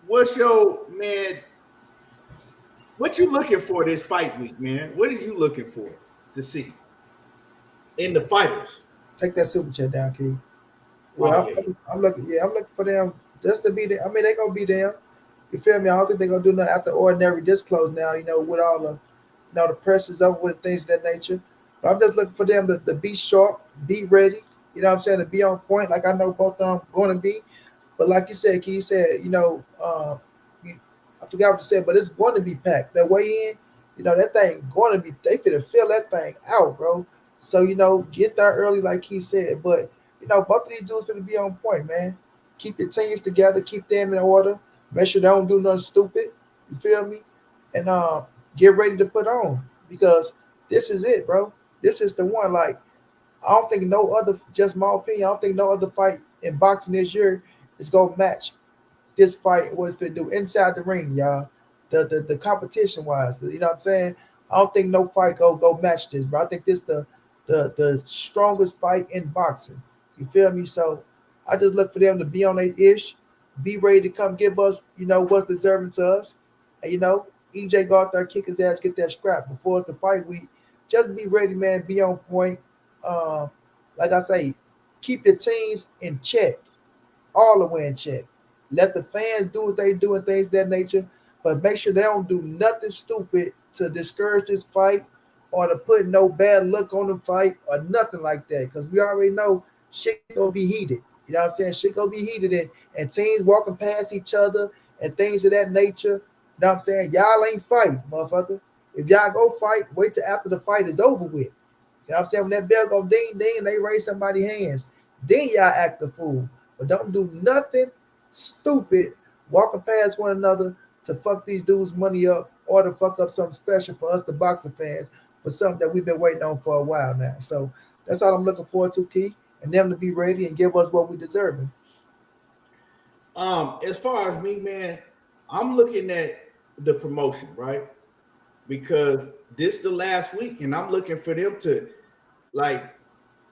what's your what you looking for this fight week, man? What is you looking for to see in the fighters? Take that super chat down, Key. Well, I'm looking for them just to be there. I mean, they gonna be there. You feel me? I don't think they're gonna do nothing out the ordinary this close now, with all the the press is over with things of that nature. But I'm just looking for them to be sharp, be ready, you know what I'm saying, to be on point, like I know both of them going to be. But like you said, Key said, I forgot what you said, but it's going to be packed. That way in, that thing going to be, they finna fill that thing out, bro. So, get there early, like he said. But, both of these dudes finna be on point, man. Keep your teams together, keep them in order. Make sure they don't do nothing stupid. You feel me? And get ready to put on, because this is it, bro. This is the one. Like, I don't think no other, just my opinion, I don't think no other fight in boxing this year is going to match this fight, what it's going to do inside the ring, y'all. The competition-wise, you know what I'm saying? I don't think no fight go match this, bro. I think this the strongest fight in boxing. You feel me? So I just look for them to be on their ish, be ready to come give us, what's deserving to us. And, EJ go out there, kick his ass, get that scrap before it's the fight week. Just be ready, man. Be on point. Like I say, keep your teams in check, all the way in check. Let the fans do what they do and things of that nature, but make sure they don't do nothing stupid to discourage this fight or to put no bad look on the fight or nothing like that, because we already know shit gonna be heated. You know what I'm saying? Shit gonna be heated and teams walking past each other and things of that nature. You know what I'm saying? Y'all ain't fighting, motherfucker. If y'all go fight, wait till after the fight is over with. You know what I'm saying? When that bell go ding, ding, and they raise somebody's hands, then y'all act the fool. But don't do nothing stupid walking past one another to fuck these dudes' money up or to fuck up something special for us, the boxing fans, for something that we've been waiting on for a while now. So that's all I'm looking forward to, Key, and them to be ready and give us what we deserve. As far as me, man, I'm looking at the promotion, right? Because this the last week, and I'm looking for them to, like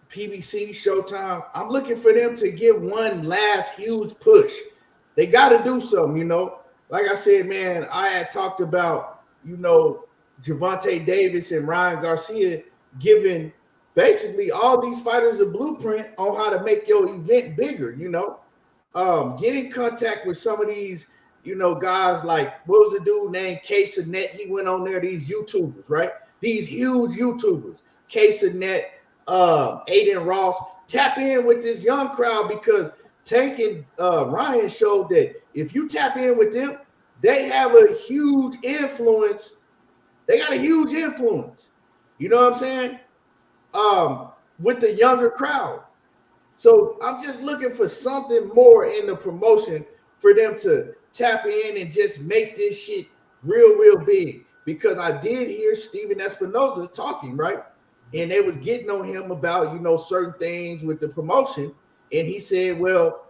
PBC, Showtime, I'm looking for them to give one last huge push. They got to do something, Like I said, man, I had talked about, Gervonta Davis and Ryan Garcia giving basically all these fighters a blueprint on how to make your event bigger, Get in contact with some of these, guys like, what was the dude named Keyshawn? He went on there, these YouTubers, right? These huge YouTubers, Keyshawn, Aiden Ross, tap in with this young crowd, because Tank and Ryan showed that if you tap in with them, they have a huge influence. They got a huge influence. You know what I'm saying? With the younger crowd. So I'm just looking for something more in the promotion for them to tap in and just make this shit real big. Because I did hear Steven Espinoza talking, right? And they was getting on him about, certain things with the promotion. And he said, well,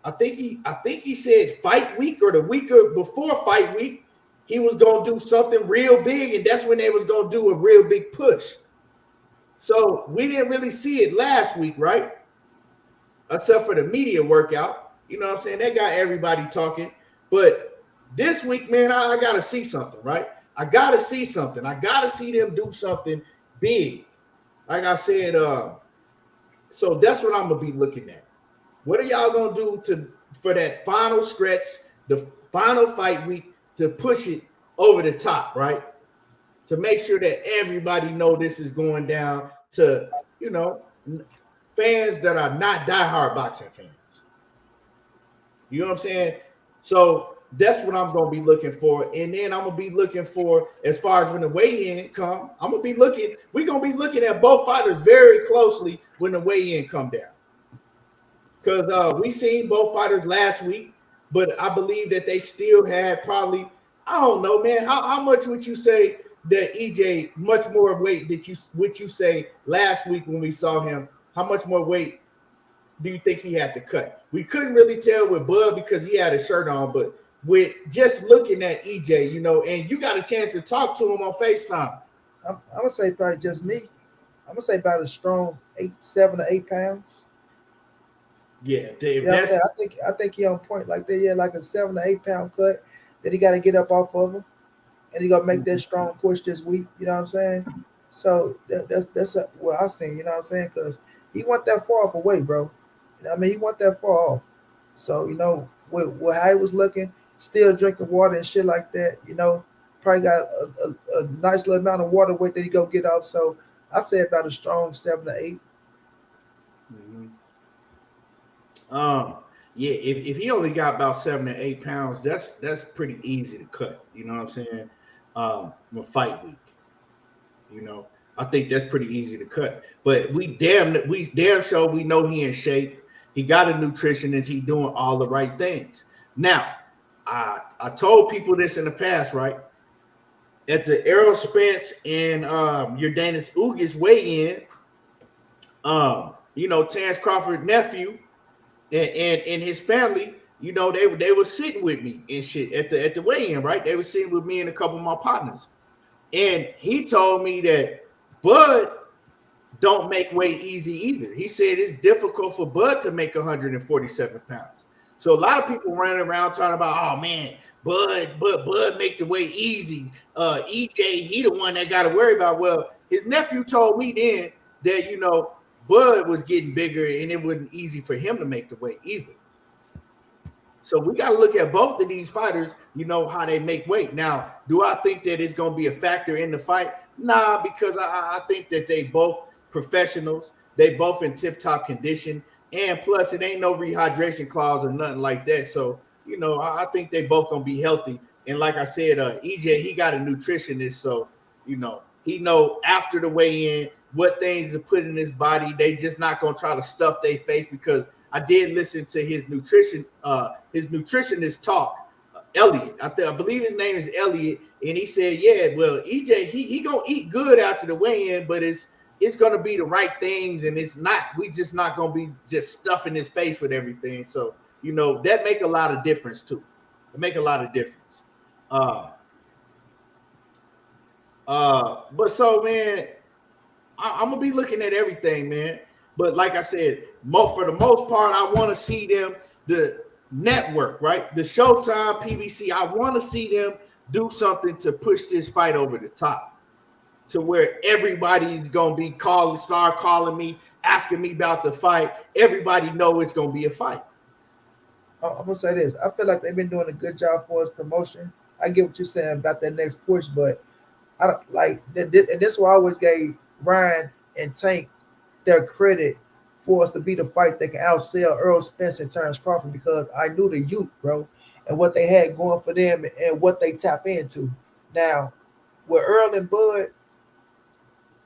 I think he said fight week or the week before fight week, he was going to do something real big. And that's when they was going to do a real big push. So we didn't really see it last week, right? Except for the media workout. You know what I'm saying? That got everybody talking. But this week, man, I got to see something, right? I got to see something. I got to see them do something big. Like I said, so that's what I'm going to be looking at. What are y'all going to do for that final stretch, the final fight week, to push it over the top, right? To make sure that everybody know this is going down to, fans that are not diehard boxing fans. You know what I'm saying? So That's what I'm gonna be looking for, and then I'm gonna be looking for as far as when the weigh-in come. We're gonna be looking at both fighters very closely when the weigh-in come down, because we seen both fighters last week, but I believe that they still had probably, I don't know, man. How much would you say that EJ much more weight would you say last week when we saw him? How much more weight do you think he had to cut? We couldn't really tell with Bud because he had a shirt on, but with just looking at EJ, and you got a chance to talk to him on FaceTime. I'm gonna say probably just me. I'm gonna say about a strong 7 to 8 pounds. Yeah, Dave. You know what I'm saying? I think he on point like that. Yeah, like a 7 to 8 pound cut that he got to get up off of him, and he gonna make that strong push this week. You know what I'm saying? So that's what I seen. You know what I'm saying? Because he went that far off away, bro. You know what I mean? He went that far off. So with how he was looking, still drinking water and shit like that. Probably got a nice little amount of water weight that he go get off. So I'd say about a strong 7 to 8. Mm-hmm. Yeah, if he only got about 7 to 8 pounds, that's pretty easy to cut. You know what I'm saying? A fight week. I think that's pretty easy to cut. But we damn sure we know he in shape. He got a nutritionist. He doing all the right things. Now, I told people this in the past, right? At the Errol Spence and Yordanis Ugas weigh-in, Terence Crawford nephew and his family, they were sitting with me and shit at the weigh-in, right? They were sitting with me and a couple of my partners. And he told me that Bud don't make weight easy either. He said it's difficult for Bud to make 147 pounds. So a lot of people running around talking about, oh man, Bud make the weight easy. EJ, he the one that got to worry about. Well, his nephew told me then that Bud was getting bigger and it wasn't easy for him to make the weight either. So we got to look at both of these fighters, how they make weight. Now, do I think that it's going to be a factor in the fight? Nah, because I think that they both professionals. They both in tip-top condition. And plus, it ain't no rehydration clause or nothing like that. So, I think they both going to be healthy. And like I said, EJ, he got a nutritionist. So, he know after the weigh-in what things to put in his body. They just not going to try to stuff their face, because I did listen to his nutritionist talk, Elliot. I believe his name is Elliot, and he said, yeah, well, EJ, he gonna eat good after the weigh-in, but it's gonna be the right things, and we just not gonna be just stuffing his face with everything. So that make a lot of difference too. It make a lot of difference. But so man, I'm gonna be looking at everything, man. But like I said, for the most part, I want to see them, the network, right? The Showtime, PBC, I want to see them do something to push this fight over the top, to where everybody's going to be start calling me, asking me about the fight. Everybody know it's going to be a fight. I'm going to say this. I feel like they've been doing a good job for us promotion. I get what you're saying about that next push, but I don't like that. And this is why I always gave Ryan and Tank their credit for us to be the fight that can outsell Errol Spence and Terence Crawford, because I knew the youth, bro, and what they had going for them and what they tap into. Now, with Earl and Bud,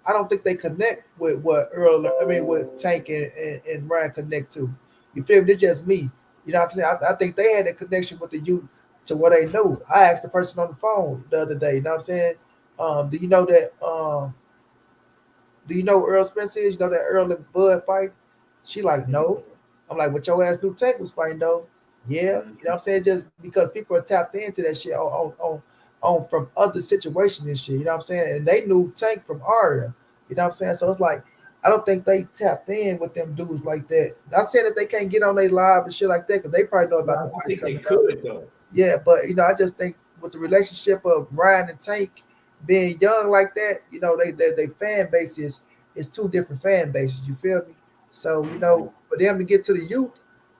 I don't think they connect with what with Tank and Ryan connect to. You feel me? It's just me. You know what I'm saying? I think they had a connection with the youth to what they knew. I asked the person on the phone the other day, you know what I'm saying? Do you know that do you know Errol Spence is? You know that Earl and Bud fight? She like, no. I'm like, but your ass knew Tank was fighting though. Yeah, you know what I'm saying? Just because people are tapped into that shit on from other situations and shit, you know what I'm saying? And they knew Tank from Aria, you know what I'm saying? So it's like, I don't think they tapped in with them dudes like that. Not saying that they can't get on their live and shit like that, because they probably know about the fights. I think they could though. Yeah, but I just think with the relationship of Ryan and Tank being young like that, they fan base is two different fan bases. You feel me? So for them to get to the youth,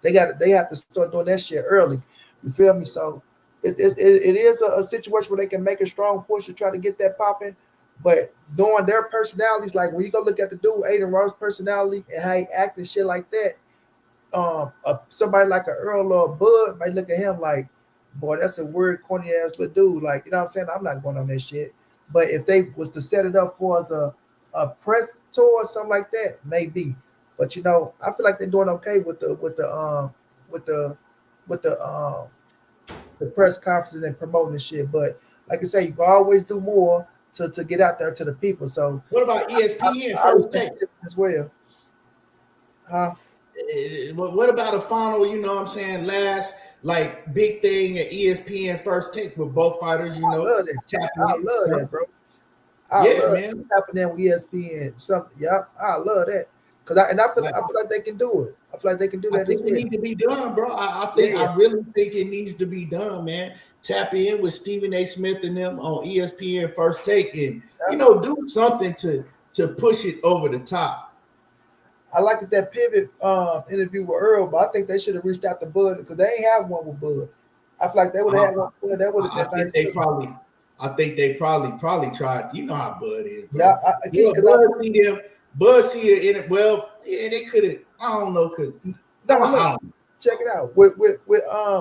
they have to start doing that shit early. You feel me? So it is a situation where they can make a strong push to try to get that popping, but knowing their personalities, like when you go look at the dude Aiden Ross' personality and how he act and shit like that, somebody like an Earl or a Bud might look at him like, boy, that's a word corny ass little dude. Like, you know what I'm saying? I'm not going on that shit. But if they was to set it up for as a press tour or something like that, maybe. But you know, I feel like they're doing okay with with the with the press conferences and promoting the shit. But like I say, you can always do more to get out there to the people. So What about ESPN I first take? respect it as well. Huh? What about a final, you know what I'm saying, last like big thing at ESPN first take with both fighters, you I know, love that. tapping I in? love that, bro. I Yeah, love man. tapping in with ESPN. Something, yeah, I love that. Cause Like, I feel like they can do it. I feel like they can do I that as think it well. needs to be done, bro. Yeah, I really think it needs to be done, man. Tap in with Stephen A. Smith and them on ESPN First Take, and yeah. do something to push it over the top. I liked that pivot interview with Earl, but I think they should have reached out to Bud because they ain't have one with Bud. I feel like they would have Uh, had one with Bud. That would have I been think nice they too. probably, I think they probably tried. You know how Bud is, Yeah, bro. again, because Bud see them, Bud see it in it. Well, yeah, they could have. I don't know, cause no, look, I don't. check it out. With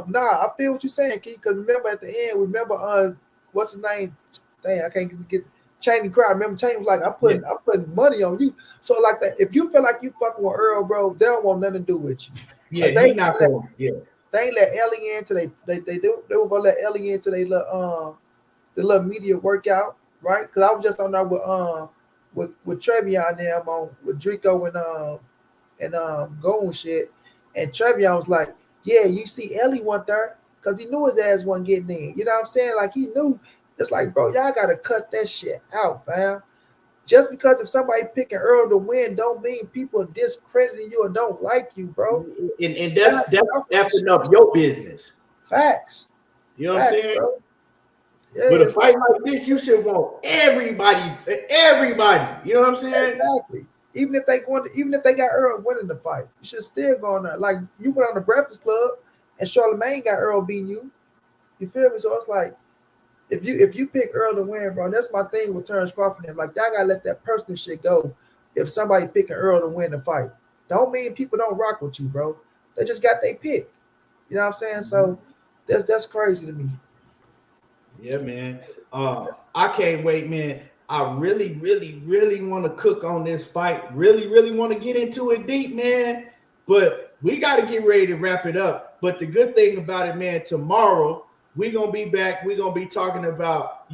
nah, I feel what you're saying, Keith. Because remember at the end, remember what's his name? Dang, I can't get Chaney crowd. Remember Chaney was like, Yeah, I'm putting money on you. So like that, if you feel like you fucking with Earl, bro, they don't want nothing to do with you. yeah, Like he not going. Yeah, they ain't let Ellie into they were gonna let Ellie into the little media workout, right? Because I was just on there with Trevion and them on with Drico and Go and shit. And Trevion was like, yeah, you see Ellie went there because he knew his ass wasn't getting in. You know what I'm saying? Like he knew. It's like, bro, y'all gotta cut that shit out, fam. Just because if somebody picking Earl to win, don't mean people are discrediting you or don't like you, bro. and Y'all that's get off that effing shit. up your business. Facts. You know what I'm Facts, saying? bro. Yeah, But a it's like fight like this, you should want everybody. You know what I'm saying? exactly. Even if they got Earl winning the fight, you should still go on there. Like you went on the Breakfast Club and Charlamagne got Earl beating you. You feel me? So it's like if you pick Earl to win, bro, and that's my thing with Terence Crawford. And like y'all gotta let that personal shit go. If somebody picking Earl to win the fight, don't mean people don't rock with you, bro. They just got their pick. You know what I'm saying? So that's crazy to me. Yeah, man. I can't wait, man. I really, really, really want to cook on this fight. Really, really want to get into it deep, man. But we got to get ready to wrap it up. But the good thing about it, man, tomorrow we're gonna be back. We're gonna be talking about,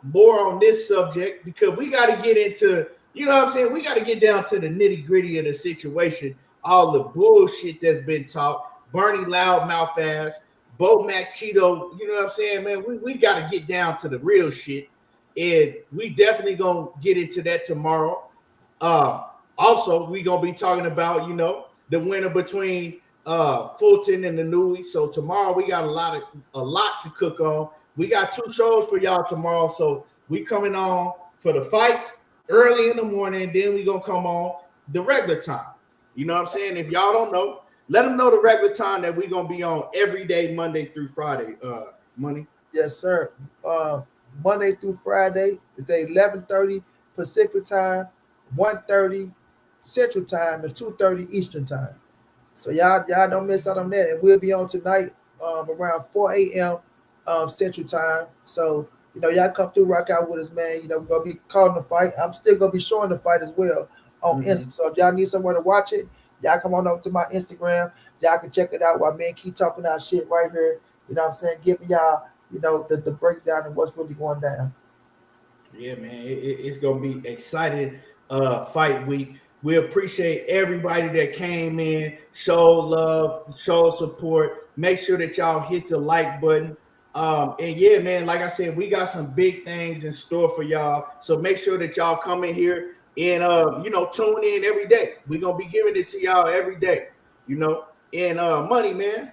more on this subject because we got to get into, you know what I'm saying? We got to get down to the nitty-gritty of the situation, all the bullshit that's been taught, Bernie Loudmouth ass. Bo Mac Cheeto, you know what I'm saying, man? We got to get down to the real shit. And we definitely going to get into that tomorrow. Also, we going to be talking about, the winner between Fulton and Inoue. So tomorrow we got a lot to cook on. We got 2 shows for y'all tomorrow. So we coming on for the fights early in the morning. Then we going to come on the regular time. You know what I'm saying? If y'all don't know, let them know the regular time that we're going to be on every day, Monday through Friday. Money. Yes, sir. Monday through Friday is the 11:30 Pacific time, 1:30 Central time, and 2:30 Eastern time. So y'all don't miss out on that. And we'll be on tonight around 4 a.m. Central time. So y'all come through, rock out with us, man. We're gonna be calling the fight. I'm still gonna be showing the fight as well on Insta. So if y'all need somewhere to watch it, y'all come on over to my Instagram. Y'all can check it out while me and keep talking our shit right here. You know what I'm saying? Giving y'all, the breakdown of what's really going down. Yeah, man. It's gonna be exciting fight week. We appreciate everybody that came in, show love, show support. Make sure that y'all hit the like button. And yeah, man, like I said, we got some big things in store for y'all. So make sure that y'all come in here and tune in every day. We're gonna be giving it to y'all every day, And money, man.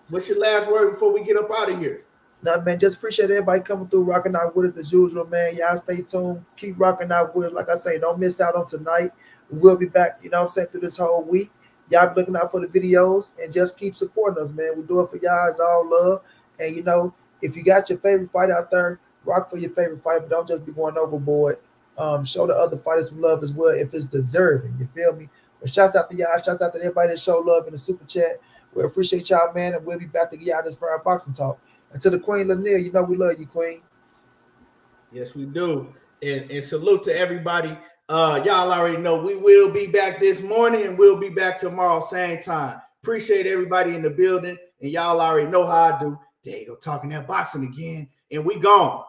What's your last word before we get up out of here? Nothing, man. Just appreciate everybody coming through, rocking out with us as usual, man. Y'all stay tuned. Keep rocking out with us. Like I say, don't miss out on tonight. We will be back, through this whole week. Y'all be looking out for the videos and just keep supporting us, man. We do it for y'all. It's all love. And, if you got your favorite fight out there, rock for your favorite fighter, but don't just be going overboard. Show the other fighters some love as well if it's deserving. You feel me? But shouts out to y'all. Shouts out to everybody that show love in the super chat. We appreciate y'all, man. And we'll be back to get y'all this for our boxing talk. And to the Queen Lanier, you know we love you, Queen. Yes, we do. And salute to everybody. Y'all already know we will be back this morning and we'll be back tomorrow, same time. Appreciate everybody in the building. And y'all already know how I do. There you go, talking that boxing again. And we gone.